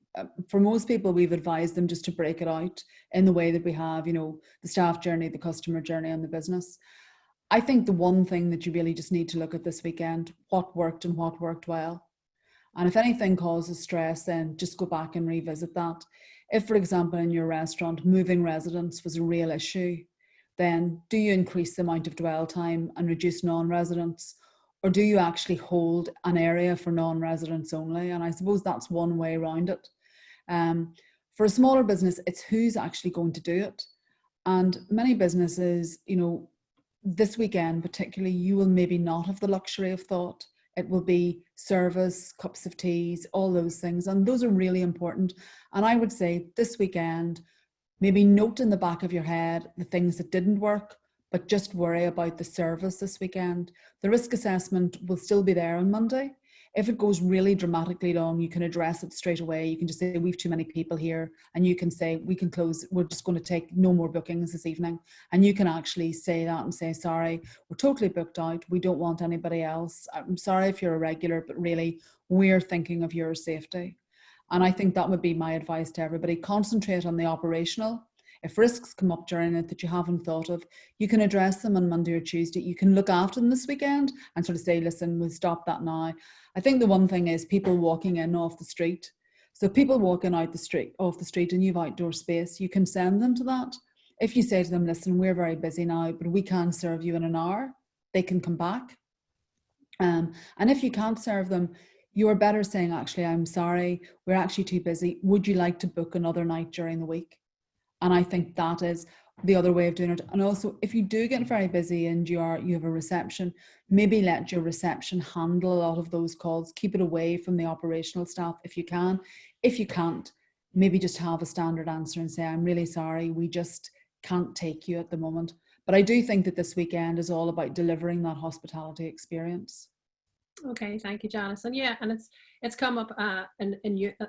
For most people, we've advised them just to break it out in the way that we have, you know, the staff journey, the customer journey, and the business. I think the one thing that you really just need to look at this weekend, what worked and what worked well. And if anything causes stress, then just go back and revisit that. If, for example, in your restaurant, moving residents was a real issue, then do you increase the amount of dwell time and reduce non-residents? Or do you actually hold an area for non-residents only? And I suppose that's one way around it. For a smaller business, it's who's actually going to do it. And many businesses, you know, this weekend particularly, you will maybe not have the luxury of thought. It will be service, cups of teas, all those things. And those are really important. And I would say this weekend, maybe note in the back of your head the things that didn't work, but just worry about the service this weekend. The risk assessment will still be there on Monday. If it goes really dramatically long, you can address it straight away. You can just say, we've too many people here. And you can say, we can close, we're just going to take no more bookings this evening. And you can actually say that and say, sorry, we're totally booked out. We don't want anybody else. I'm sorry if you're a regular, but really, we're thinking of your safety. And I think that would be my advice to everybody. Concentrate on the operational. If risks come up during it that you haven't thought of, you can address them on Monday or Tuesday. You can look after them this weekend and sort of say, listen, we'll stop that now. I think the one thing is people walking in off the street. So people walking out off the street and you've outdoor space, you can send them to that. If you say to them, listen, we're very busy now, but we can serve you in an hour, they can come back. And if you can't serve them, you're better saying, actually, I'm sorry, we're actually too busy. Would you like to book another night during the week? And I think that is the other way of doing it. And also, if you do get very busy and you have a reception, maybe let your reception handle a lot of those calls. Keep it away from the operational staff if you can. If you can't, maybe just have a standard answer and say, I'm really sorry, we just can't take you at the moment. But I do think that this weekend is all about delivering that hospitality experience. Okay, thank you, Janice. And yeah, and it's come up in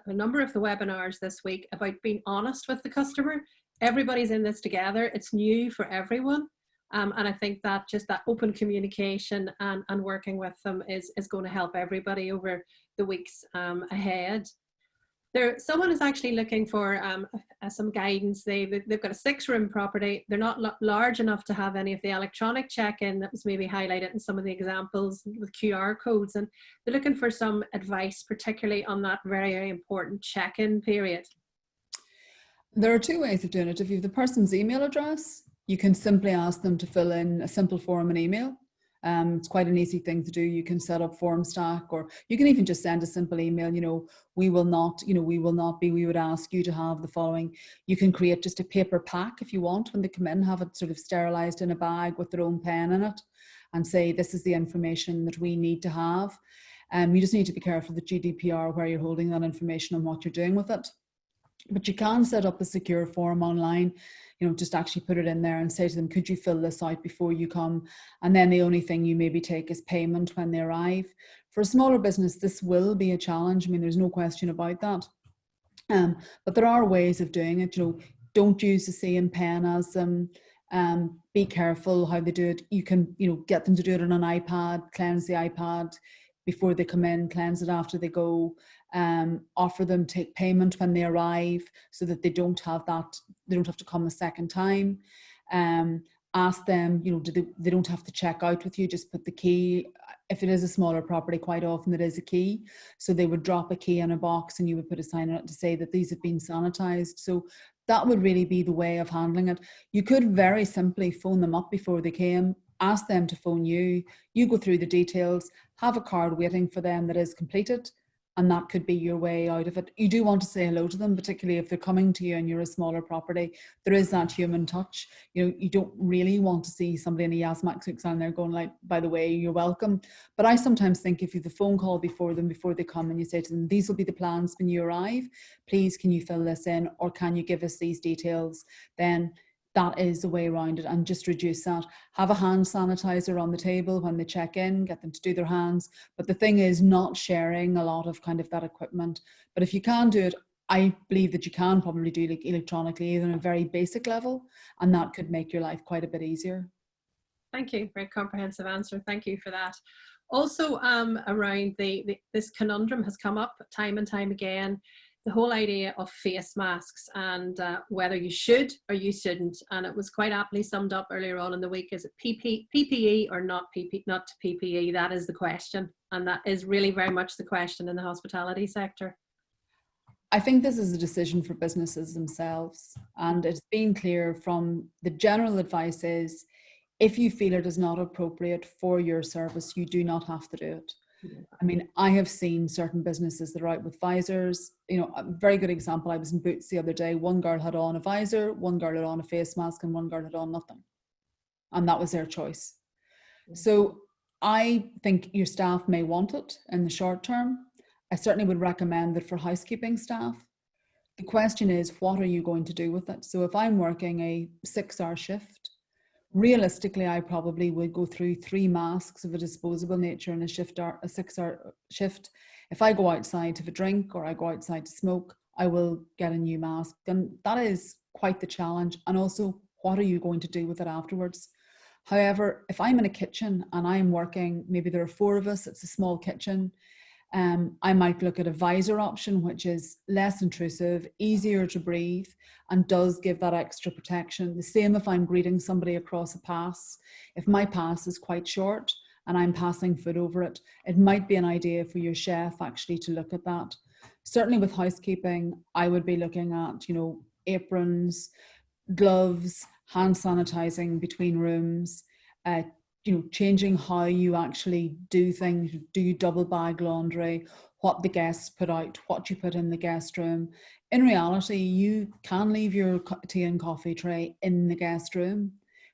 a number of the webinars this week about being honest with the customer. Everybody's in this together. It's new for everyone. And I think that just that open communication and working with them is going to help everybody over the weeks ahead. Someone is actually looking for some guidance. They've got a 6-room property. They're not large enough to have any of the electronic check-in that was maybe highlighted in some of the examples with QR codes. And they're looking for some advice, particularly on that very, very important check-in period. There are 2 ways of doing it. If you have the person's email address, you can simply ask them to fill in a simple form in email. It's quite an easy thing to do. You can set up form stack, or you can even just send a simple email. We would ask you to have the following. You can create just a paper pack if you want when they come in, have it sort of sterilized in a bag with their own pen in it, and say, this is the information that we need to have. You just need to be careful with GDPR where you're holding that information and what you're doing with it. But you can set up a secure form online, just actually put it in there and say to them, could you fill this out before you come? And then the only thing you maybe take is payment when they arrive. For a smaller business, this will be a challenge. I mean, there's no question about that. But there are ways of doing it. Don't use the same pen as them. Be careful how they do it. You can, get them to do it on an iPad, cleanse the iPad before they come in, cleanse it after they go. Offer them take payment when they arrive so that they don't have to come a second time. Ask them, they don't have to check out with you, just put the key. If it is a smaller property, quite often it is a key. So they would drop a key in a box and you would put a sign on it to say that these have been sanitized. So that would really be the way of handling it. You could very simply phone them up before they came, ask them to phone you, you go through the details, have a card waiting for them that is completed, and that could be your way out of it. You do want to say hello to them, particularly if they're coming to you and you're a smaller property. There is that human touch. You don't really want to see somebody in a Yasmax suit on there going like, by the way, you're welcome. But I sometimes think if you have the phone call before they come and you say to them, these will be the plans when you arrive, please can you fill this in, or can you give us these details? Then that is the way around it, and just reduce that. Have a hand sanitizer on the table when they check in, get them to do their hands. But the thing is not sharing a lot of kind of that equipment. But if you can do it, I believe that you can probably do it electronically, even at a very basic level, and that could make your life quite a bit easier. Thank you. Very comprehensive answer. Thank you for that. Also, around this conundrum has come up time and time again, the whole idea of face masks and whether you should or you shouldn't. And it was quite aptly summed up earlier on in the week. Is it PPE or not PPE? That is the question. And that is really very much the question in the hospitality sector. I think this is a decision for businesses themselves. And it's been clear from the general advice is, if you feel it is not appropriate for your service, you do not have to do it. I mean, I have seen certain businesses that are out with visors. A very good example, I was in Boots the other day. One girl had on a visor, one girl had on a face mask, and one girl had on nothing. And that was their choice. So I think your staff may want it in the short term. I certainly would recommend that for housekeeping staff. The question is, what are you going to do with it? So if I'm working a 6-hour shift, realistically, I probably would go through 3 masks of a disposable nature in a 6-hour shift. If I go outside to have a drink or I go outside to smoke, I will get a new mask. And that is quite the challenge. And also, what are you going to do with it afterwards? However, if I'm in a kitchen and I'm working, maybe there are 4 of us, it's a small kitchen, I might look at a visor option, which is less intrusive, easier to breathe, and does give that extra protection. The same if I'm greeting somebody across a pass. If my pass is quite short and I'm passing food over it, it might be an idea for your chef actually to look at that. Certainly with housekeeping, I would be looking at, aprons, gloves, hand sanitizing between rooms, changing how you actually do things. Do you double bag laundry? What the guests put out, what you put in the guest room. In reality, you can leave your tea and coffee tray in the guest room,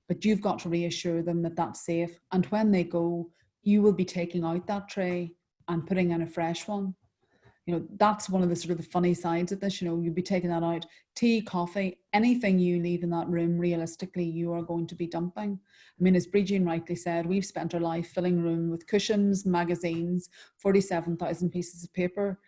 but you've got to reassure them that that's safe. And when they go, you will be taking out that tray and putting in a fresh one. That's one of the sort of the funny sides of this. You'll be taking that out. Tea, coffee, anything you leave in that room, realistically, you are going to be dumping. I mean, as Bridget rightly said, we've spent our life filling room with cushions, magazines, 47,000 pieces of paper.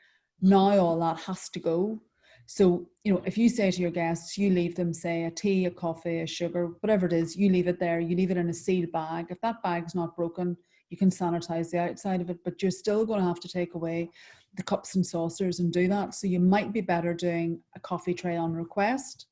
Now all that has to go. So, if you say to your guests, you leave them, say, a tea, a coffee, a sugar, whatever it is, you leave it there, you leave it in a sealed bag. If that bag's not broken, you can sanitize the outside of it, but you're still going to have to take away the cups and saucers and do that. So you might be better doing a coffee tray on request.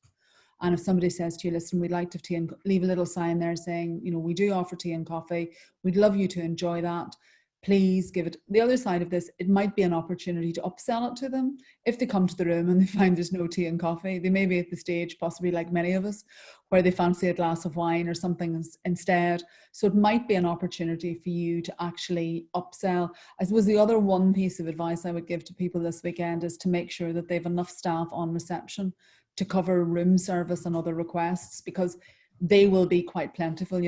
And if somebody says to you, listen, we'd like to have tea, and leave a little sign there saying, we do offer tea and coffee. We'd love you to enjoy that. Please give it. The other side of this, it might be an opportunity to upsell it to them. If they come to the room and they find there's no tea and coffee, they may be at the stage, possibly like many of us, where they fancy a glass of wine or something instead. So it might be an opportunity for you to actually upsell. I suppose the other one piece of advice I would give to people this weekend is to make sure that they have enough staff on reception to cover room service and other requests, because they will be quite plentiful.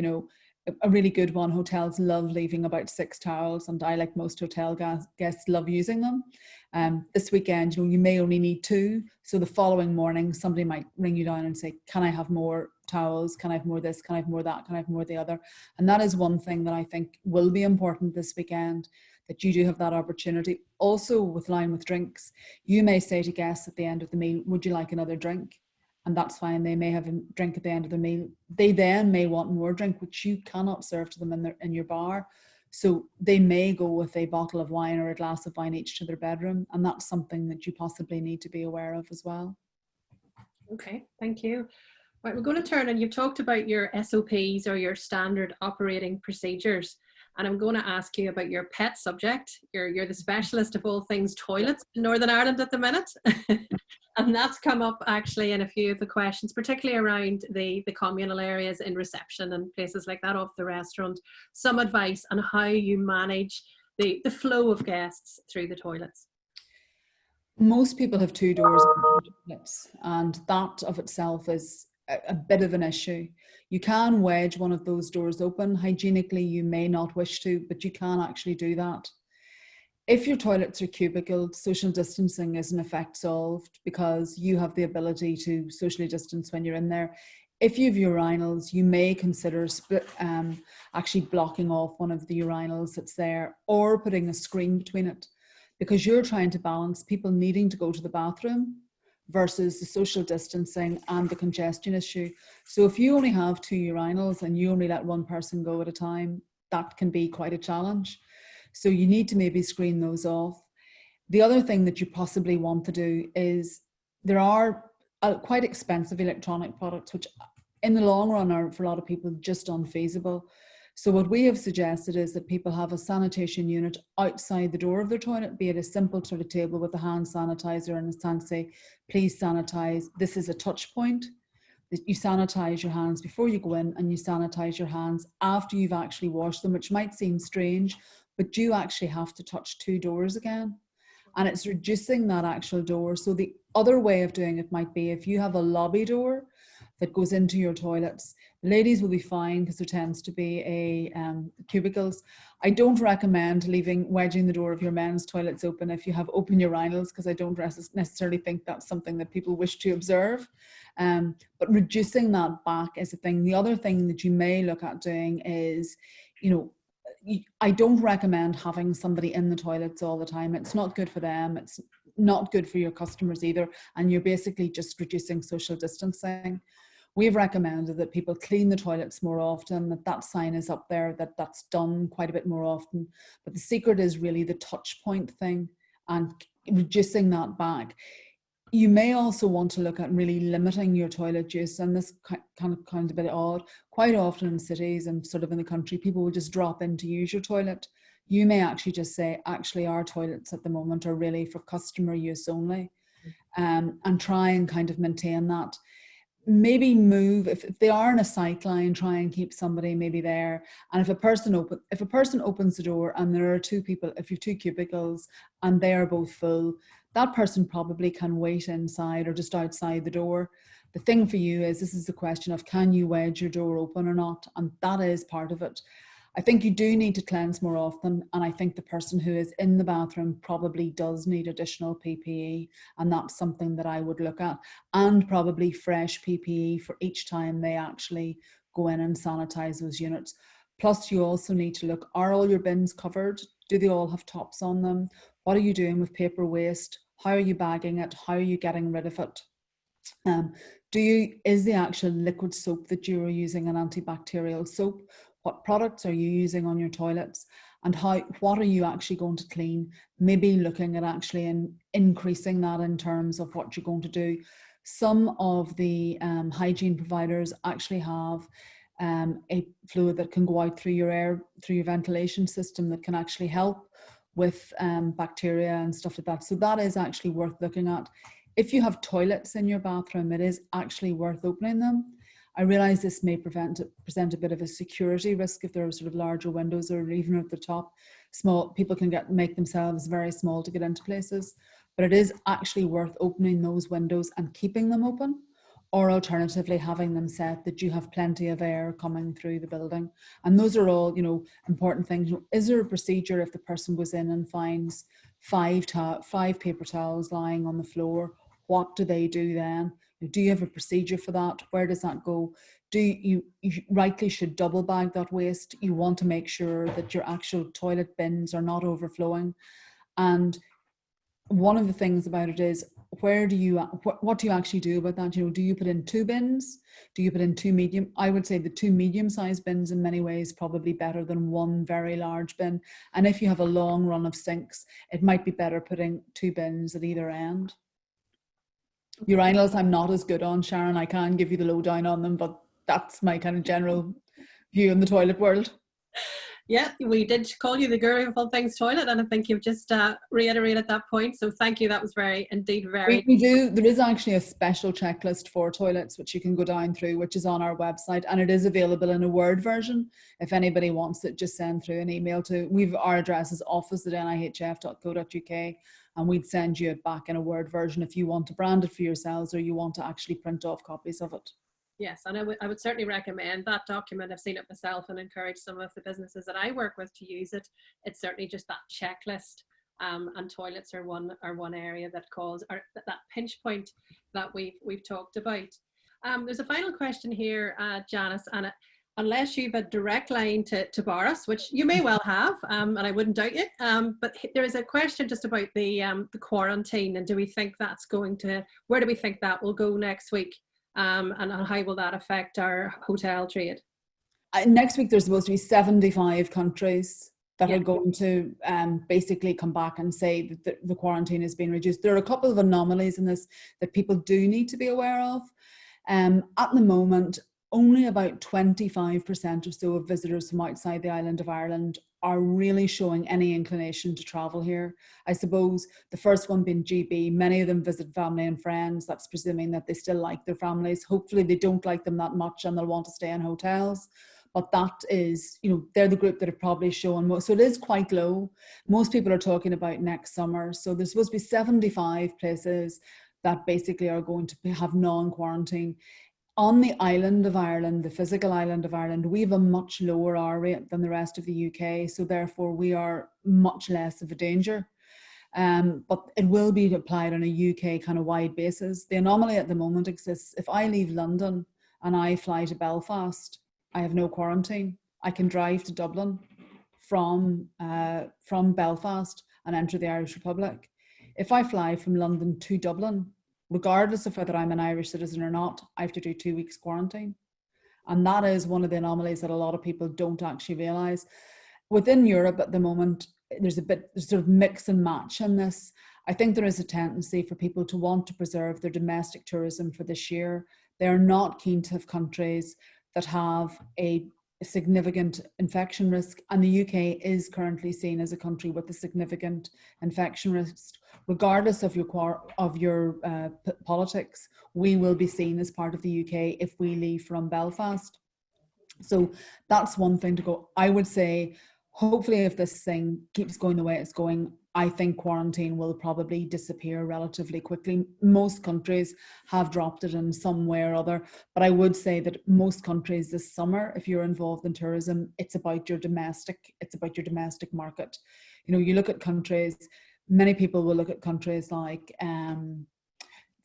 A really good one, hotels love leaving about 6 towels, and I, like most hotel guests, love using them. This weekend, you may only need 2. So the following morning, somebody might ring you down and say, can I have more towels? Can I have more this? Can I have more that? Can I have more the other? And that is one thing that I think will be important this weekend, that you do have that opportunity. Also, with line with drinks, you may say to guests at the end of the meal, would you like another drink? And that's fine. They may have a drink at the end of the meal. They then may want more drink, which you cannot serve to them in your bar. So they may go with a bottle of wine or a glass of wine each to their bedroom. And that's something that you possibly need to be aware of as well. Okay, thank you. Right, we're going to turn, and you've talked about your SOPs, or your standard operating procedures. And I'm going to ask you about your pet subject. You're the specialist of all things toilets in Northern Ireland at the minute. And that's come up actually in a few of the questions, particularly around the communal areas in reception and places like that off the restaurant. Some advice on how you manage the flow of guests through the toilets. Most people have 2 doors in toilets, and that of itself is a bit of an issue. You can wedge one of those doors open. Hygienically, you may not wish to, but you can actually do that. If your toilets are cubicled, social distancing is in effect solved, because you have the ability to socially distance when you're in there. If you have urinals, you may consider actually blocking off one of the urinals that's there, or putting a screen between it, because you're trying to balance people needing to go to the bathroom versus the social distancing and the congestion issue. So if you only have 2 urinals and you only let one person go at a time, that can be quite a challenge. So you need to maybe screen those off. The other thing that you possibly want to do is, there are quite expensive electronic products, which in the long run are, for a lot of people, just unfeasible. So what we have suggested is that people have a sanitation unit outside the door of their toilet, be it a simple sort of table with a hand sanitizer and a sign say, please sanitize. This is a touch point. You sanitize your hands before you go in, and you sanitize your hands after you've actually washed them, which might seem strange, but you actually have to touch 2 doors again. And it's reducing that actual door. So the other way of doing it might be, if you have a lobby door that goes into your toilets, the ladies will be fine because there tends to be a cubicles. I don't recommend wedging the door of your men's toilets open if you have open urinals, because I don't necessarily think that's something that people wish to observe. But reducing that back is a thing. The other thing that you may look at doing is, I don't recommend having somebody in the toilets all the time. It's not good for them. It's not good for your customers either. And you're basically just reducing social distancing. We've recommended that people clean the toilets more often, that sign is up there, that's done quite a bit more often. But the secret is really the touch point thing and reducing that back. You may also want to look at really limiting your toilet use, and this kind of a bit odd. Quite often in cities and sort of in the country, people will just drop in to use your toilet. You may actually just say, actually, our toilets at the moment are really for customer use only, and try and kind of maintain that. maybe move, if they are in a sight line, try and keep somebody maybe there. And if a person opens the door and there are two people, if you have two cubicles and they are both full, that person probably can wait inside or just outside the door. The thing for you is, this is the question of, can you wedge your door open or not? And that is part of it. I think you do need to cleanse more often, and I think the person who is in the bathroom probably does need additional PPE, and that's something that I would look at, and probably fresh PPE for each time they actually go in and sanitize those units. Plus, you also need to look, are all your bins covered? Do they all have tops on them? What are you doing with paper waste? How are you bagging it? How are you getting rid of it? Is the actual liquid soap that you're using an antibacterial soap? What products are you using on your toilets? And what are you actually going to clean? Maybe looking at actually increasing that in terms of what you're going to do. Some of the hygiene providers actually have a fluid that can go out through your ventilation system that can actually help with bacteria and stuff like that. So that is actually worth looking at. If you have toilets in your bathroom, it is actually worth opening them. I realise this may present a bit of a security risk if there are sort of larger windows, or even at the top, people can make themselves very small to get into places. But it is actually worth opening those windows and keeping them open, or alternatively having them set that you have plenty of air coming through the building. And those are all, important things. Is there a procedure if the person goes in and finds five paper towels lying on the floor? What do they do then? Do you have a procedure for that? Where does that go? You rightly should double bag that waste. You want to make sure that your actual toilet bins are not overflowing. And one of the things about it is, what do you actually do about that? Do you put in two bins? Do you put in two medium? I would say the two medium-sized bins in many ways probably better than one very large bin. And if you have a long run of sinks, it might be better putting two bins at either end. Urinals I'm not as good on, Sharon. I can give you the lowdown on them, but that's my kind of general view in the toilet world. Yeah, we did call you the guru of all things toilet, and I think you've just reiterated that point. So thank you. That was very. We do. There is actually a special checklist for toilets which you can go down through, which is on our website, and it is available in a Word version. If anybody wants it, just send through an email to. Our address is office@nihf.co.uk. And we'd send you it back in a Word version if you want to brand it for yourselves, or you want to actually print off copies of it. Yes, and I would certainly recommend that document. I've seen it myself and encourage some of the businesses that I work with to use it. It's certainly just that checklist, and toilets are one area that that pinch point that we've talked about. There's a final question here, Janice, and unless you've a direct line to Boris, which you may well have, and I wouldn't doubt you, but there is a question just about the quarantine, and where do we think that will go next week, and how will that affect our hotel trade? Next week there's supposed to be 75 countries that are going to basically come back and say that the quarantine has been reduced. There are a couple of anomalies in this that people do need to be aware of. At the moment, only about 25% or so of visitors from outside the island of Ireland are really showing any inclination to travel here. I suppose the first one being GB, many of them visit family and friends. That's presuming that they still like their families. Hopefully they don't like them that much and they'll want to stay in hotels. But that is, they're the group that are probably showing most. So it is quite low. Most people are talking about next summer. So there's supposed to be 75 places that basically are going to have non-quarantine. On the island of Ireland, the physical island of Ireland, we have a much lower R rate than the rest of the UK, so therefore we are much less of a danger. But it will be applied on a UK kind of wide basis. The anomaly at the moment exists. If I leave London and I fly to Belfast, I have no quarantine. I can drive to Dublin from Belfast and enter the Irish Republic. If I fly from London to Dublin, regardless of whether I'm an Irish citizen or not, I have to do 2 weeks quarantine. And that is one of the anomalies that a lot of people don't actually realise. Within Europe at the moment, there's sort of mix and match in this. I think there is a tendency for people to want to preserve their domestic tourism for this year. They're not keen to have countries that have a significant infection risk, and the UK is currently seen as a country with a significant infection risk. Regardless of your politics, we will be seen as part of the UK if we leave from Belfast. So that's one thing to go. I would say, hopefully, if this thing keeps going the way it's going, I think quarantine will probably disappear relatively quickly. Most countries have dropped it in some way or other, but I would say that most countries this summer, if you're involved in tourism, it's about your domestic market. You know, you look at countries, many people will look at countries like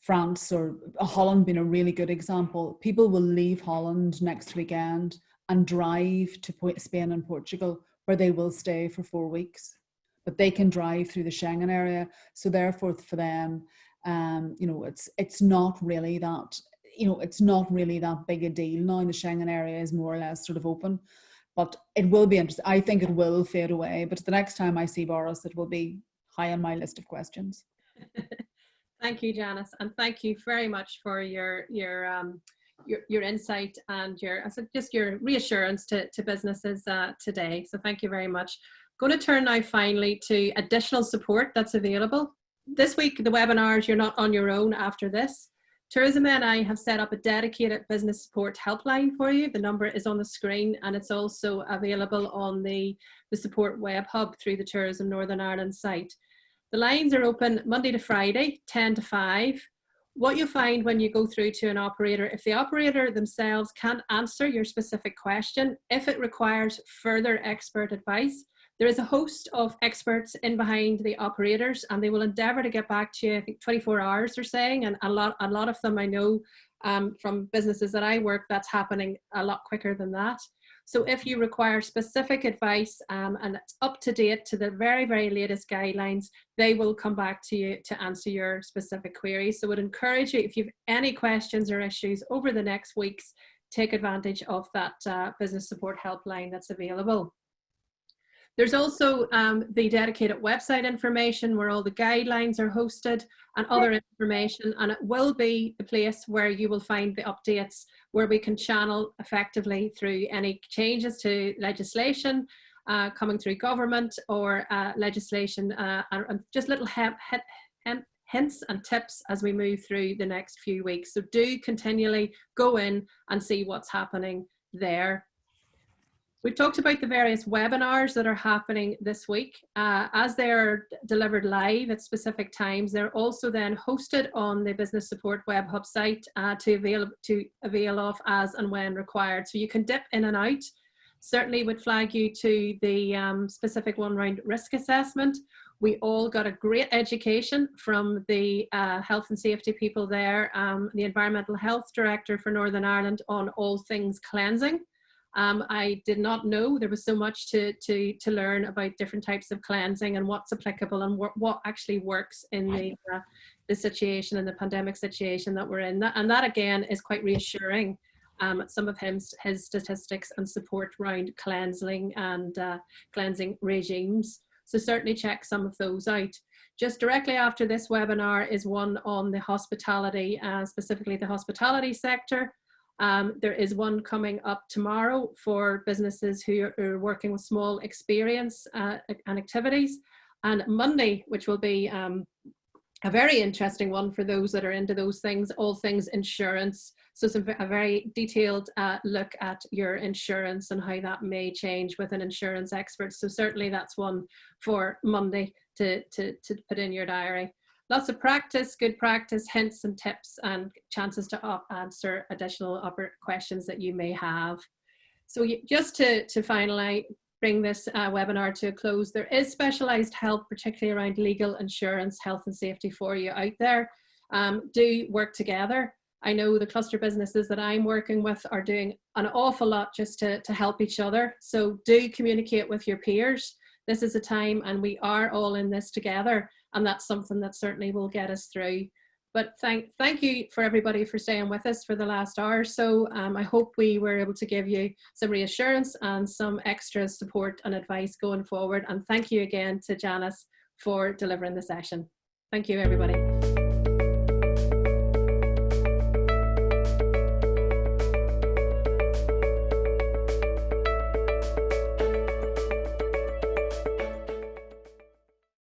France or Holland being a really good example. People will leave Holland next weekend and drive to Spain and Portugal, where they will stay for 4 weeks. But they can drive through the Schengen area. So therefore for them, you know, it's not really that, you know, it's not really that big a deal now. The Schengen area is more or less sort of open, but it will be interesting. I think it will fade away, but the next time I see Boris, it will be high on my list of questions. Thank you, Janice, and thank you very much for your insight and just your reassurance to businesses today. So thank you very much. Going to turn now finally to additional support that's available. This week, the webinars, you're not on your own after this. Tourism NI have set up a dedicated business support helpline for you. The number is on the screen, and it's also available on the support web hub through the Tourism Northern Ireland site. The lines are open Monday to Friday, 10 to 5. What you'll find when you go through to an operator, if the operator themselves can't answer your specific question, if it requires further expert advice, there is a host of experts in behind the operators, and they will endeavour to get back to you. I think 24 hours they're saying, and a lot of them I know from businesses that I work, that's happening a lot quicker than that. So if you require specific advice and it's up to date to the very, very latest guidelines, they will come back to you to answer your specific queries. So I would encourage you, if you have any questions or issues over the next weeks, take advantage of that business support helpline that's available. There's also the dedicated website information where all the guidelines are hosted and other information, and it will be the place where you will find the updates where we can channel effectively through any changes to legislation coming through government or legislation and just little hints and tips as we move through the next few weeks. So do continually go in and see what's happening there. We've talked about the various webinars that are happening this week. As they're delivered live at specific times, they're also then hosted on the Business Support Web Hub site to avail of as and when required. So you can dip in and out. Certainly would flag you to the specific one around risk assessment. We all got a great education from the health and safety people there, the Environmental Health Director for Northern Ireland on all things cleansing. I did not know there was so much to learn about different types of cleansing and what's applicable and what actually works in the situation and the pandemic situation that we're in. And that again is quite reassuring. Some of his statistics and support around cleansing and cleansing regimes. So certainly check some of those out. Just directly after this webinar is one on the hospitality, specifically the hospitality sector. There is one coming up tomorrow for businesses who are working with small experience and activities, and Monday, which will be a very interesting one for those that are into those things, all things insurance. So a very detailed look at your insurance and how that may change with an insurance expert. So certainly that's one for Monday to put in your diary. Lots of practice, good practice, hints and tips and chances to answer additional questions that you may have. So just to finally bring this webinar to a close, there is specialised help, particularly around legal, insurance, health and safety for you out there. Do work together. I know the cluster businesses that I'm working with are doing an awful lot just to help each other. So do communicate with your peers. This is a time and we are all in this together. And that's something that certainly will get us through. But thank you for everybody for staying with us for the last hour or so. I hope we were able to give you some reassurance and some extra support and advice going forward. And thank you again to Janice for delivering the session. Thank you, everybody.